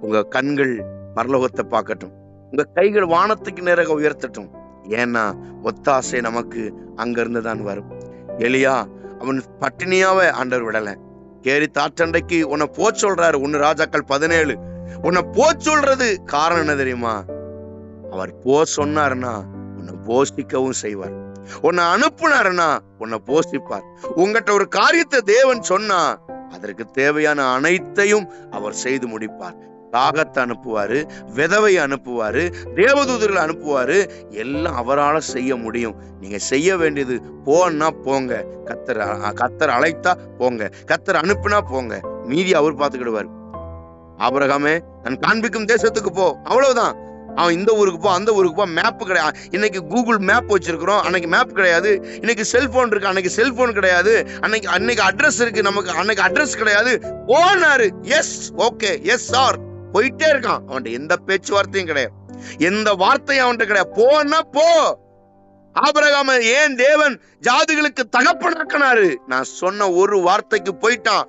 A: உங்க கண்கள் பரலோகத்தை பார்க்கட்டும், உங்க கைகள் வானத்துக்கு நேராக உயர்த்தட்டும். ஏன்னா ஒத்தாசை நமக்கு அங்க இருந்து தான் வரும். எலியா அவன் பட்டினியாவே ஆண்டவர் விடல. கேரி தாற்றண்டைக்கு உன்னை போ சொல்றாரு. 1 ராஜாக்கள் 17. உன்னை போ சொல்றது காரணம் என்ன தெரியுமா? அவர் போ சொன்னாருன்னா உன்னை போஷிக்கவும் செய்வார். உன்னை அனுப்புனாருன்னா உன்னை போஷிப்பார். உங்ககிட்ட ஒரு காரியத்தை தேவன் சொன்னா அதற்கு தேவையான அனைத்தையும் அவர் செய்து முடிப்பார். தாகத்தை அனுப்புவாரு, விதவை அனுப்புவாரு, தேவதூதர்களை அனுப்புவாரு. எல்லாம் அவரால் செய்ய முடியும். நீங்க செய்ய வேண்டியது போன்னா போங்க, கத்தர் அழைத்தா போங்க, கத்தர் அனுப்புனா போங்க, மீதி அவர் பார்த்துக்கிடுவார். ஆபிரகாமே நான் காண்பிக்கும் தேசத்துக்கு போ, அவ்வளவுதான். அவன் இந்த ஊருக்கு போ, அந்த ஊருக்கு போ, மேப் கிடையாது. இன்னைக்கு கூகுள் மேப் வச்சிருக்கிறோம், அன்னைக்கு மேப் கிடையாது. இன்னைக்கு செல்போன் இருக்கு, அன்னைக்கு செல்போன் கிடையாது. அன்னைக்கு அட்ரஸ் இருக்கு, நமக்கு அன்னைக்கு அட்ரஸ் கிடையாது. போனாரு, எஸ் ஓகே எஸ் சார், போயிட்டே இருக்கான். அவன்கிட்ட எந்த பேச்சுவார்த்தையும் கிடையாது, எந்த வார்த்தையும் அவன்கிட்ட கிடையாது. போனா போ. ஆபிரகாம ஏன் தேவன் ஜாதிகளுக்கு தகப்பனாக்கினாரு? நான் சொன்ன ஒரு வார்த்தைக்கு போயிட்டான்.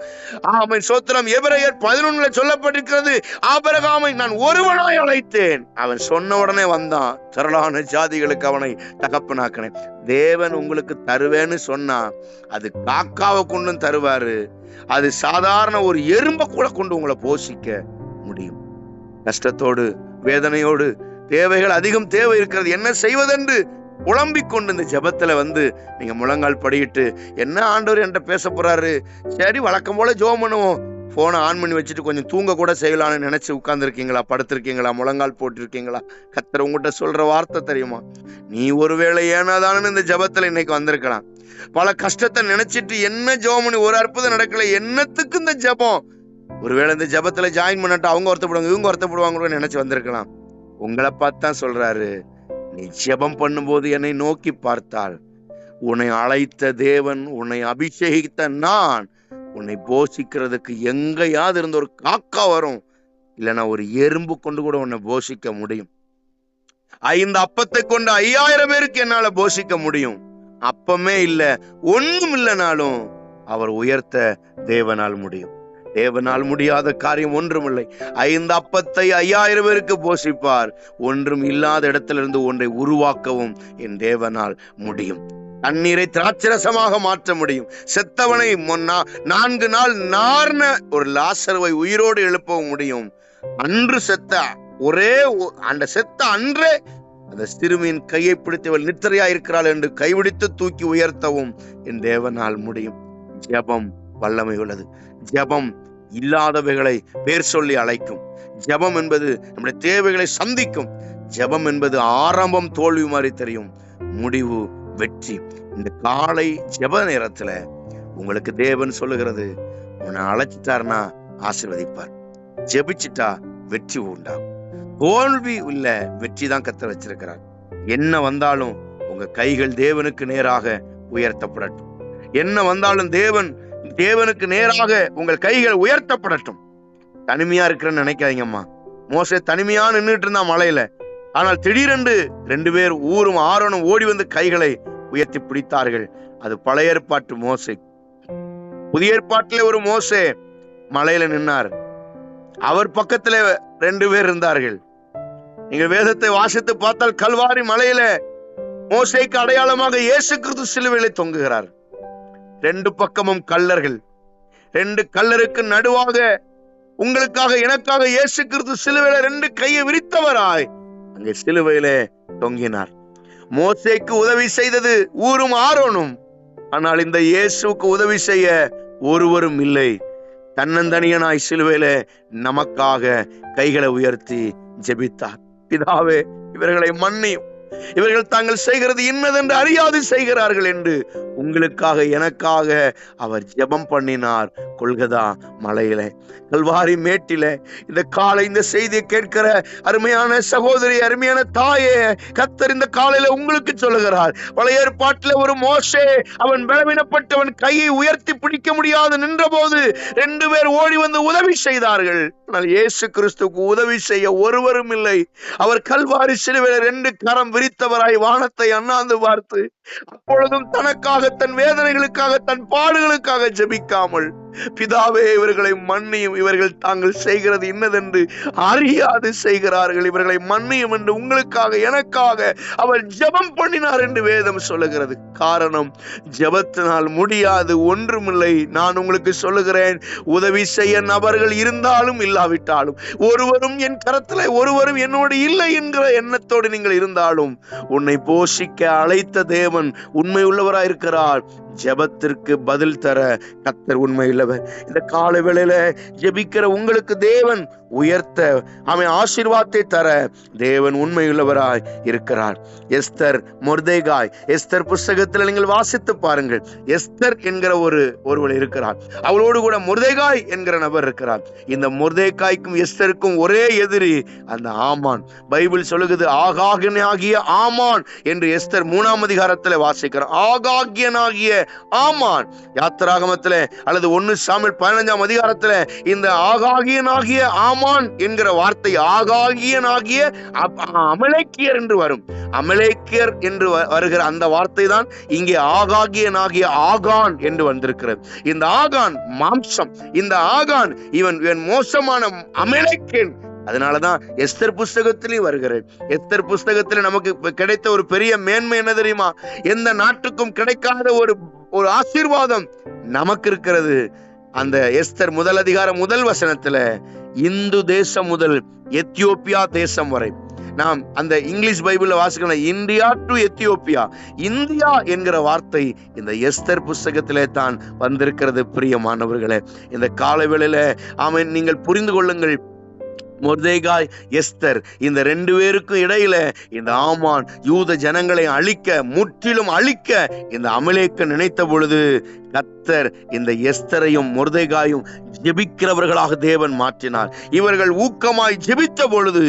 A: ஆமென் சோத்திரம். எபிரேயர் 11 சொல்லப்பட்டிருக்கிறது, ஆபிரகாமை நான் ஒருவனாய் அழைத்தேன், அவன் சொன்ன உடனே வந்தான். திரளான ஜாதிகளுக்கு அவனை தகப்பனாக்கினேன். தேவன் உங்களுக்கு தருவேன்னு சொன்னா அது காக்காவை கொண்டும் தருவாரு, அது சாதாரண ஒரு எறும்பை கூட கொண்டு உங்களை போஷிக்க முடியும். கஷ்டத்தோடு வேதனையோடு தேவைகள் அதிகம் தேவை இருக்கிறது, என்ன செய்வதென்று புலம்பிக் கொண்டு இந்த ஜெபத்துல நீங்க முழங்கால் படியிட்டு, என்ன ஆண்டவர் என்கிட்ட பேச போறாரு, சரி வழக்கம் போல ஜெபம் பண்ணுவோம், போனை ஆன் பண்ணி வச்சுட்டு கொஞ்சம் தூங்க கூட செய்யலாம்னு நினைச்சு உட்கார்ந்து இருக்கீங்களா, படுத்திருக்கீங்களா, முழங்கால் போட்டிருக்கீங்களா? கர்த்தர் உங்ககிட்ட சொல்ற வார்த்தை தெரியுமா? நீ ஒருவேளை ஏனாதானு இந்த ஜெபத்துல இன்னைக்கு வந்திருக்கலாம். பல கஷ்டத்தை நினைச்சிட்டு என்ன ஜெபம் பண்ணி ஒரு அற்புதம் நடக்கல, என்னத்துக்கு இந்த ஜெபம்? ஒருவேளை இந்த ஜெபத்துல ஜாயின் பண்ணட்டு அவங்க வருத்தப்படுவாங்க, இவங்க வருத்தப்படுவாங்க நினைச்சு வந்திருக்கலாம். உங்களை பார்த்தான் சொல்றாரு, நீ ஜெபம் பண்ணும்போது என்னை நோக்கி பார்த்தால், உன்னை அழைத்த தேவன், உன்னை அபிஷேகித்த நான், உன்னை போஷிக்கிறதுக்கு எங்கேயாவது இருந்த ஒரு காக்கா வரும், இல்லைன்னா ஒரு எறும்பு கொண்டு கூட உன்னை போஷிக்க முடியும். 5 அப்பத்தை கொண்டு 5000 பேருக்கு என்னால போஷிக்க முடியும். அப்பமே இல்ல, ஒண்ணும் இல்லைனாலும் அவர் உயர்த்த தேவனால் முடியும். தேவனால் முடியாத காரியம் ஒன்றுமில்லை. 5 அப்பத்தை 5000 பேருக்கு போஷிப்பார். ஒன்றும் இல்லாத இடத்திலிருந்து ஒன்றை உருவாக்கவும் என் தேவனால் முடியும். தண்ணீரை திராட்சரசமாக மாற்ற முடியும். செத்தவனை 4 நாள் நார்ன ஒரு லாசருவை உயிரோடு எழுப்பவும் முடியும். அன்று செத்த அந்த செத்த அன்றே அந்த சிறுமியின் கையை பிடித்தவள் நித்திரையா இருக்கிறாள் என்று கைவிடித்து தூக்கி உயர்த்தவும் என் தேவனால் முடியும். ஜெபம் வல்லமை உள்ளது. ஜெபம் இல்லாதவைகளை பேர் சொல்லி அழைக்கும். ஜெபம் என்பது நம்முடைய தேவைகளை சந்திக்கும். ஜெபம் என்பது ஆரம்பம் தோல்வி மாதிரி தெரியும், முடிவு வெற்றி. இந்த காலை ஜெப நேரத்துல உங்களுக்கு தேவன் சொல்லுகிறது, உன்னை அழைச்சிட்டாருன்னா ஆசீர்வதிப்பார், ஜெபிச்சிட்டா வெற்றி உண்டாகும். தோல்வி இல்ல, வெற்றி தான் கர்த்தர் வச்சிருக்கிறார். என்ன வந்தாலும் உங்க கைகள் தேவனுக்கு நேராக உயர்த்தப்படட்டும். என்ன வந்தாலும் தேவனுக்கு நேராக உங்கள் கைகள் உயர்த்தப்படட்டும். தனிமையா இருக்கிறேன்னு நினைக்காதீங்கம்மா. மோசே தனிமையா நின்றுட்டு இருந்தா மலையில. ஆனால் திடீரென்று 2 பேர் ஊரும் ஆரோனும் ஓடி வந்து கைகளை உயர்த்தி பிடித்தார்கள். அது பழைய ஏற்பாட்டு மோசே. புதிய ஏற்பாட்டிலே ஒரு மோசே மலையில நின்னார். அவர் பக்கத்துல 2 பேர் இருந்தார்கள். நீங்க வேதத்தை வாசித்து பார்த்தால் கல்வாரி மலையில மோசேக்கு அடையாளமாக இயேசு கிறிஸ்து சிலுவையிலே தொங்குகிறார். 2 பக்கமும் கல்லர்கள். 2 கல்லருக்கு நடுவாக உங்களுக்காக எனக்காக இயேசு கிறிஸ்து சிலுவையில 2 கையை விரித்தவராய் அங்கே சிலுவையிலே தொங்கினார். மோசேக்கு உதவி செய்தது ஊரும் ஆரோனும். ஆனால் இந்த இயேசுக்கு உதவி செய்ய ஒருவரும் இல்லை. தன்னந்தனியனாய் சிலுவையில நமக்காக கைகளை உயர்த்தி ஜெபித்தார். பிதாவே, இவர்களை மன்னியும், இவர்கள் தாங்கள் செய்கிறது இன்னதென்று அறியாது செய்கிறார்கள் என்று உங்களுக்காக எனக்காக அவர் ஜெபம் பண்ணினார். கொல்கதா மலையில, கல்வாரி மேட்டில. இந்த காலை இந்த செய்தியை கேட்கிற அருமையான சகோதரி, அருமையான தாயே, கர்த்தர் இந்த காலையில உங்களுக்கு சொல்லுகிறார். பழைய ஏற்பாட்டில் ஒரு மோசே, அவன் பலவீனப்பட்டவன் கையை உயர்த்தி பிடிக்க முடியாது நின்ற போது 2 பேர் ஓடி வந்து உதவி செய்தார்கள். ஆனால் இயேசு கிறிஸ்துவுக்கு உதவி செய்ய ஒருவரும் இல்லை. அவர் கல்வாரி சிலுவையில 2 கரம் விரித்தவராய் வானத்தை அண்ணாந்து பார்த்து அப்பொழுதும் தனக்காக, தன் வேதனைகளுக்காக, தன் பாடுகளுக்காக ஜெபிக்காமல், பிதாவே இவர்களை மன்னியும், இவர்கள் தாங்கள் செய்கிறது இன்னதென்று அறியாது செய்கிறார்கள், இவர்களை மன்னியும் என்று உங்களுக்காக எனக்காக அவர் ஜெபம் பண்ணினார் என்று வேதம் சொல்லுகிறது. காரணம், ஜெபத்தினால் முடியாது ஒன்றுமில்லை. நான் உங்களுக்கு சொல்லுகிறேன், உதவி செய்ய நபர்கள் இருந்தாலும் இல்லாவிட்டாலும், ஒருவரும் என் கரத்தில், ஒருவரும் என்னோடு இல்லை என்கிற எண்ணத்தோடு நீங்கள் இருந்தாலும், உன்னை போஷிக்க அழைத்த தேவன் உண்மை உள்ளவராயிருக்கிறார். ஜெபத்திற்கு பதில் தர கர்த்தர் உண்மை உள்ளவர். இந்த கால வேளையில ஜெபிக்கிற உங்களுக்கு தேவன் உயர்த்த, அவன் ஆசீர்வாதத்தை தர தேவன் உண்மையுள்ளவராய் இருக்கிறார். எஸ்தர், மொர்தேகாய், எஸ்தர் புஸ்தகத்தில் நீங்கள் வாசித்து பாருங்கள். எஸ்தர் என்கிற ஒருவள் இருக்கிறார், அவளோடு கூட மொர்தேகாய் என்கிற நபர் இருக்கிறார். இந்த மொர்தேகாய்க்கும் எஸ்தருக்கும் ஒரே எதிரி அந்த ஆமான். பைபிள் சொல்லுகிறது, ஆகாகியனாகிய ஆமான் என்று எஸ்தர் 3ஆம் அதிகாரத்தில் வாசிக்கிறார். ஆகாகியனாகிய ஆமான். யாத்திராகமத்தில் அல்லது 1 சாமுவேல் 15ஆம் அதிகாரத்தில் இந்த ஆகாகியனாகிய ஆமான் என்கிற வார்த்தை ஆகாகியனாகிய அமலேக்கியர் என்று வரும். அமலேக்கியர் என்று வருகிற அந்த வார்த்தை தான் இங்கே ஆகாகியனாகிய ஆகான் என்று வந்திருக்கிறது. இந்த ஆகான் மாம்சம், இந்த ஆகான் இவன் மோசமான அமலேக்கியன். அதனாலதான் எஸ்தர் புஸ்தகத்திலேயும் வருகிறேன். எஸ்தர் புஸ்தகத்தில் நமக்கு கிடைத்த ஒரு பெரிய மேன்மை என்ன தெரியுமா? எந்த நாட்டுக்கும் கிடைக்காத ஒரு ஆசீர்வாதம் நமக்கு இருக்கிறது. அந்த எஸ்தர் 1 அதிகாரம் 1 வசனத்துல இந்து தேசம் முதல் எத்தியோப்பியா தேசம் வரை, நாம் அந்த இங்கிலீஷ் பைபிள்ல வாசிக்கணும், இந்தியா டு எத்தியோப்பியா. இந்தியா என்கிற வார்த்தை இந்த எஸ்தர் புஸ்தகத்திலே தான் வந்திருக்கிறது. பிரியமானவர்களே, இந்த காலவேளையில ஆமென், நீங்கள் புரிந்து கொள்ளுங்கள், மொர்தேகாய், எஸ்தர், இந்த 2 பேருக்கும் இடையில இந்த ஆமான் யூத ஜனங்களை அழிக்க, முற்றிலும் அழிக்க இந்த அமலேக்க நினைத்த பொழுது கர்த்தர் இந்த எஸ்தரையும் மொர்தேகாயும் ஜெபிக்கிறவர்களாக தேவன் மாற்றினார். இவர்கள் ஊக்கமாய் ஜெபித்த பொழுது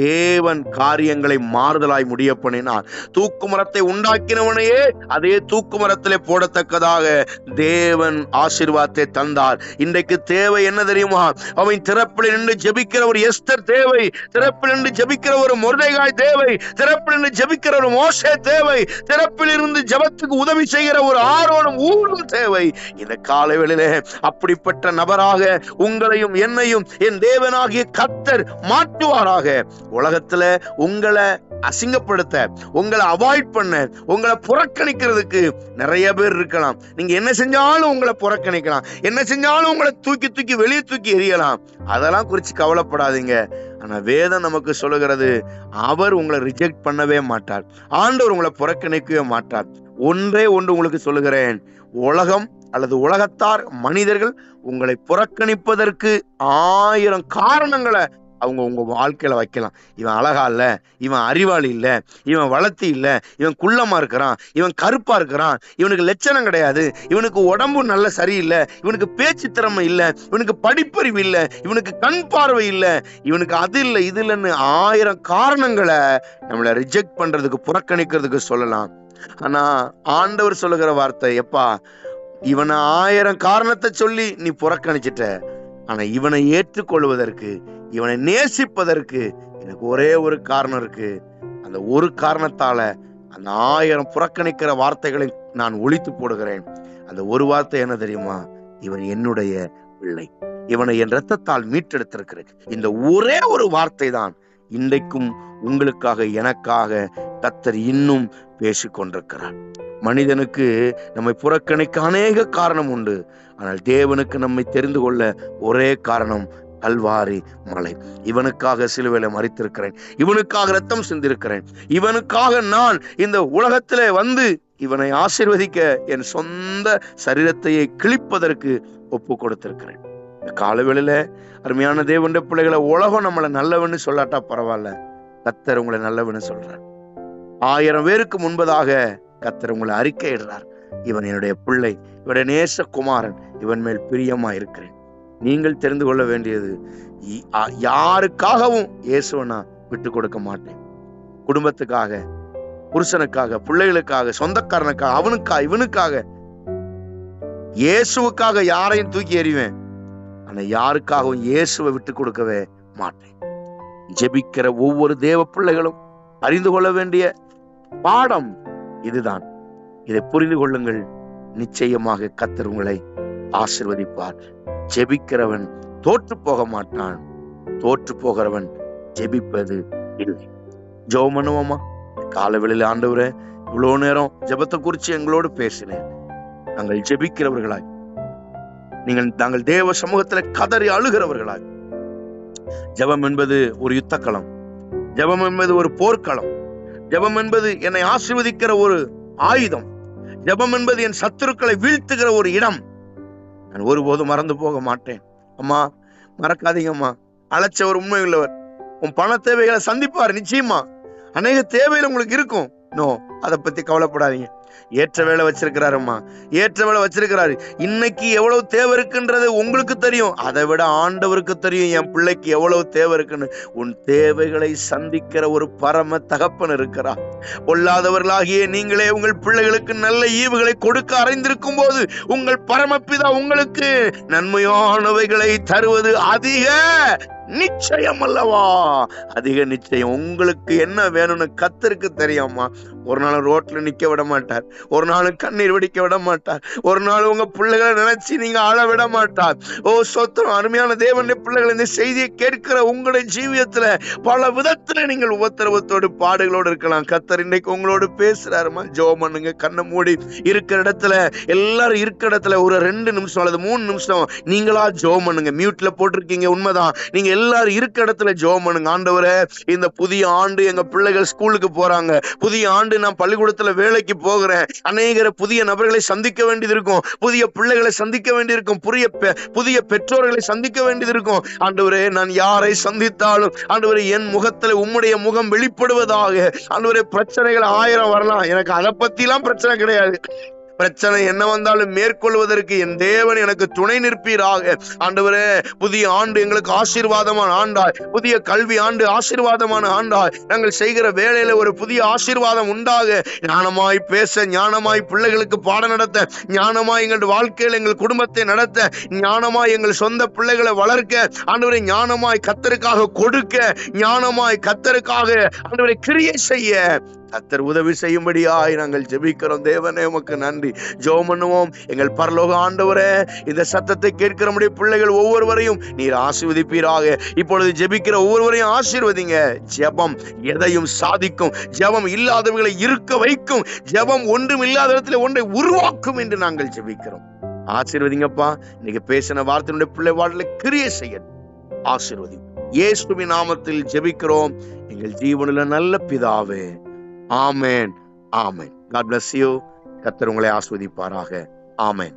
A: தேவன் காரியங்களை மாறுதலாய் முடிய பண்ணினார். தூக்குமரத்தை உண்டாக்கினவனையே அதே தூக்குமரத்திலே போடத்தக்கதாக தேவன் ஆசீர்வாதத்தை தந்தார். இன்றைக்கு தேவை என்ன தெரியுமா? அவன் திறப்பில் நின்று ஜெபிக்கிற ஒரு எஸ்தர் தேவை, திறப்பில் நின்று ஜெபிக்கிற ஒரு மொர்தேகாய் தேவை, திறப்பில் நின்று ஜெபிக்கிற ஒரு மோசே தேவை, திறப்பில் இருந்து ஜெபத்துக்கு உதவி செய்கிற ஒரு ஆரோனும் ஊரும் தேவை. இந்த காலவேளையிலே அப்படிப்பட்ட நபராக உங்களையும் என்னையும் என் தேவனாகிய கர்த்தர் மாற்றுவாராக. உலகத்துல உங்களை அசிங்கப்படுத்த, உங்களை அவாய்ட் பண்ண, உங்களை புறக்கணிக்கிறதுக்கு நிறைய பேர் இருக்கலாம். நீங்க என்ன செஞ்சாலும் உங்களை புறக்கணிக்கலாம், என்ன செஞ்சாலும் உங்களை தூக்கி வெளியே தூக்கி எறியலாம். அதெல்லாம் குறிச்சு கவலைப்படாதீங்க. ஆனா வேதம் நமக்கு சொல்லுகிறது, அவர் உங்களை ரிஜெக்ட் பண்ணவே மாட்டார், ஆண்டவர் உங்களை புறக்கணிக்கவே மாட்டார். ஒன்றே ஒன்று உங்களுக்கு சொல்லுகிறேன், உலகம் அல்லது உலகத்தார், மனிதர்கள் உங்களை புறக்கணிப்பதற்கு 1000 காரணங்களை அவங்க உங்க வாழ்க்கையில வைக்கலாம். இவன் அழகா இல்ல, இவன் அறிவாளி இல்ல, இவன் வளர்த்தி இல்ல, இவன் குள்ளமா இருக்கிறான், இவன் கருப்பா இருக்கிறான், இவனுக்கு லட்சணம் கிடையாது, இவனுக்கு உடம்பு நல்ல சரியில்லை, இவனுக்கு பேச்சு திறமை இல்ல, இவனுக்கு படிப்பறிவு இல்ல, இவனுக்கு கண் பார்வை இல்ல, இவனுக்கு அது இல்லை இது இல்லைன்னு 1000 காரணங்களை நம்மளை ரிஜெக்ட் பண்றதுக்கு, புறக்கணிக்கிறதுக்கு சொல்லலாம். ஆனா ஆண்டவர் சொல்லுகிற வார்த்தை, எப்பா இவனை 1000 காரணத்தை சொல்லி நீ புறக்கணிச்சிட்ட, ஆனா இவனை ஏற்றுக்கொள்வதற்கு, இவனை நேசிப்பதற்கு எனக்கு ஒரே ஒரு காரணம் இருக்கு. அந்த ஒரு காரணத்தால அந்த 1000 புறக்கணிக்கிற வார்த்தைகளை நான் ஒழித்து போடுகிறேன். அந்த ஒரு வார்த்தை என்ன தெரியுமா? இவன் என்னுடைய பிள்ளை, இவனை என் இரத்தத்தால் மீட்டெடுத்திருக்கிறேன். இந்த ஒரே ஒரு வார்த்தை தான் இன்றைக்கும் உங்களுக்காக, எனக்காக கர்த்தர் இன்னும் பேசிக்கொண்டிருக்கிறார். மனிதனுக்கு நம்மை புறக்கணிக்க அநேக காரணம் உண்டு, ஆனால் தேவனுக்கு நம்மை தெரிந்து கொள்ள ஒரே காரணம், கல்வாரி மலை. இவனுக்காக சிலுவையில மரித்திருக்கிறேன், இவனுக்காக ரத்தம் சிந்திருக்கிறேன், இவனுக்காக நான் இந்த உலகத்திலே வந்து இவனை ஆசீர்வதிக்க என் சொந்த சரீரத்தையே கிழிப்பதற்கு ஒப்பு கொடுத்திருக்கிறேன். இந்த காலவேளையில அருமையான தேவனுடைய பிள்ளைகளை, உலகம் நம்மளை நல்லவன்னு சொல்லாட்டா பரவாயில்ல, கர்த்தர் உங்களை நல்லவன்னு சொல்றார். 1000 பேருக்கு முன்பதாக கர்த்தர் உங்களை அறிக்கையிடுறார், இவன் என்னுடைய பிள்ளை, இவனுடைய நேச குமாரன், இவன் மேல் பிரியமா இருக்கிறேன். நீங்கள் தெரிந்து கொள்ள வேண்டியது, யாருக்காகவும் இயேசுவை நான் விட்டு கொடுக்க மாட்டேன். குடும்பத்துக்காக, புருஷனுக்காக, பிள்ளைகளுக்காக, சொந்தக்காரனுக்காக, அவனுக்காக, இவனுக்காக, இயேசுவுக்காக யாரையும் தூக்கி எறிவேன். ஆனா யாருக்காகவும் இயேசுவை விட்டு கொடுக்கவே மாட்டேன். ஜெபிக்கிற ஒவ்வொரு தேவ பிள்ளைகளும் அறிந்து கொள்ள வேண்டிய பாடம் இதுதான். இதை புரிந்து கொள்ளுங்கள். நிச்சயமாக கர்த்தர் உங்களை ஆசீர்வதிப்பார். ஜெபிக்கிறவன் தோற்று போக மாட்டான், தோற்று போகிறவன் ஜெபிப்பது இல்லை. ஜெபம் பண்ணுவோமா? காலவெளியில் ஆண்டவரே, இவ்வளவு நேரம் ஜெபத்தை குறித்து எங்களோடு பேசினேன். நாங்கள் ஜெபிக்கிறவர்களாய், நாங்கள் தேவ சமூகத்துல கதறி அழுகிறவர்களாய். ஜெபம் என்பது ஒரு யுத்த களம், ஜெபம் என்பது ஒரு போர்க்களம், ஜெபம் என்பது என்னை ஆசீர்வதிக்கிற ஒரு ஆயுதம், ஜெபம் என்பது என் சத்துருக்களை வீழ்த்துகிற ஒரு இடம். நான் ஒருபோதும் மறந்து போக மாட்டேன். அம்மா, மறக்காதீங்கம்மா. அழைச்சவர் உண்மை உள்ளவர். உன் பண தேவைகளை சந்திப்பார். நிச்சயமா அநேக தேவைகள் உங்களுக்கு இருக்கும். அதை பத்தி கவலைப்படாதீங்க. ஏற்ற வேலை வச்சிருக்கிறாருமா, ஏற்ற வேலை வச்சிருக்கிறாரு. இன்னைக்கு எவ்வளவு தேவை இருக்குன்றது உங்களுக்கு தெரியும், அதை விட ஆண்டவருக்கு தெரியும் என் பிள்ளைக்கு எவ்வளவு தேவை இருக்குன்னு. உன் தேவைகளை சந்திக்கிற ஒரு பரம தகப்பன் இருக்கிறார். பொல்லாதவர்களாகிய நீங்களே உங்கள் பிள்ளைகளுக்கு நல்ல ஈவுகளை கொடுக்க அறிந்திருக்கும் போது உங்கள் பரமபிதா உங்களுக்கு நன்மையானவைகளை தருவது அதிக நிச்சயம் அல்லவா? அதிக நிச்சயம். உங்களுக்கு என்ன வேணும்னு கர்த்தருக்கு தெரியாமா? ஒரு நாள் ரோட்ல நிக்க விட மாட்டார், ஒரு நாள் கண்ணீர் வடிக்க விட மாட்டார், ஒரு நாள் உங்க பிள்ளைகளை நினைச்சு நீங்க அழ விட மாட்டார். ஓ சோத்திரம். அருமையான தேவனுடைய பிள்ளைகள், இந்த செய்தியை கேட்கிற உங்களுடைய ஜீவியத்துல பல விதத்துல நீங்கள் உபத்திரவத்தோடு பாடுகளோடு இருக்கலாம். கர்த்தர் இன்னைக்கு உங்களோடு பேசுறாருமா. ஜெபம் பண்ணுங்க. கண்ணை மூடி இருக்கிற இடத்துல, எல்லாரும் இருக்கிற இடத்துல ஒரு 2 நிமிஷம் அல்லது 3 நிமிஷம் நீங்களா ஜெபம் பண்ணுங்க. மியூட்ல போட்டிருக்கீங்க, உண்மைதான். நீங்க எல்லாரும் இருக்க இடத்துல ஜெபம் பண்ணுங்க. ஆண்டவரே, இந்த புதிய ஆண்டு எங்க பிள்ளைகள் ஸ்கூலுக்கு போறாங்க, புதிய ஆண்டு நான் பள்ளிக்கூடத்துல வேலைக்கு போகிறேன், அநேக புதிய நபர்களை சந்திக்க வேண்டியது இருக்கும், புதிய பிள்ளைகளை சந்திக்க வேண்டியிருக்கும், புதிய பெற்றோர்களை சந்திக்க வேண்டியது இருக்கும். ஆண்டவரே, நான் யாரை சந்தித்தாலும் ஆண்டவரே என் முகத்துல உம்முடைய முகம் வெளிப்படுவதாக. ஆண்டவரே, பிரச்சனைகள் 1000 வரலாம், எனக்கு அதை பத்தி எல்லாம் பிரச்சனை கிடையாது. பிரச்சனை என்ன வந்தாலும் மேற்கொள்வதற்கு என் தேவன் எனக்கு துணை நிற்பீராக. ஆண்டவரே, புதிய ஆண்டு எங்களுக்கு ஆசீர்வாதமான ஆண்டாய், புதிய கல்வி ஆண்டு ஆசீர்வாதமான ஆண்டாய், நாங்கள் செய்கிற வேலையில ஒரு புதிய ஆசீர்வாதம் உண்டாக. ஞானமாய் பேச, ஞானமாய் பிள்ளைகளுக்கு பாடம் நடத்த, ஞானமாய் எங்கள் வாழ்க்கையில் எங்கள் குடும்பத்தை நடத்த, ஞானமாய் எங்கள் சொந்த பிள்ளைகளை வளர்க்க, ஆண்டவரை ஞானமாய் கர்த்தருக்காக கொடுக்க, ஞானமாய் கர்த்தருக்காக ஆண்டவரை கிரியை செய்ய கர்த்தர் உதவி செய்யும்படியாய் நாங்கள் ஜெபிக்கிறோம். தேவனே, உமக்கு நன்றி. ஜெபம் பண்ணுவோம். எங்கள் பரலோக ஆண்டவரே, இந்த சத்தத்தை கேட்கிற நம்முடைய பிள்ளைகள் ஒவ்வொருவரையும் நீர் ஆசீர்வதிப்பீராக. இப்பொழுது ஜெபிக்கிற ஒவ்வொருவரையும் ஆசீர்வதிங்க. ஜெபம் எதையும் சாதிக்கும், ஜெபம் இல்லாதவர்களை இருக்க வைக்கும், ஜெபம் ஒன்றும் இல்லாத இடத்துல ஒன்றை உருவாக்கும் என்று நாங்கள் ஜெபிக்கிறோம். ஆசீர்வதிங்கப்பா. இன்னைக்கு பேசின வார்த்தையினுடைய பிள்ளை வாழ்ல கிரியை செய்ய ஆசீர்வதி. இயேசுவின் நாமத்தில் ஜெபிக்கிறோம் எங்கள் ஜீவனுள்ள நல்ல பிதாவே. ஆமென், ஆமென். God bless you. கர்த்தர் உங்களை ஆசீர்வதிப்பாராக. ஆமென்.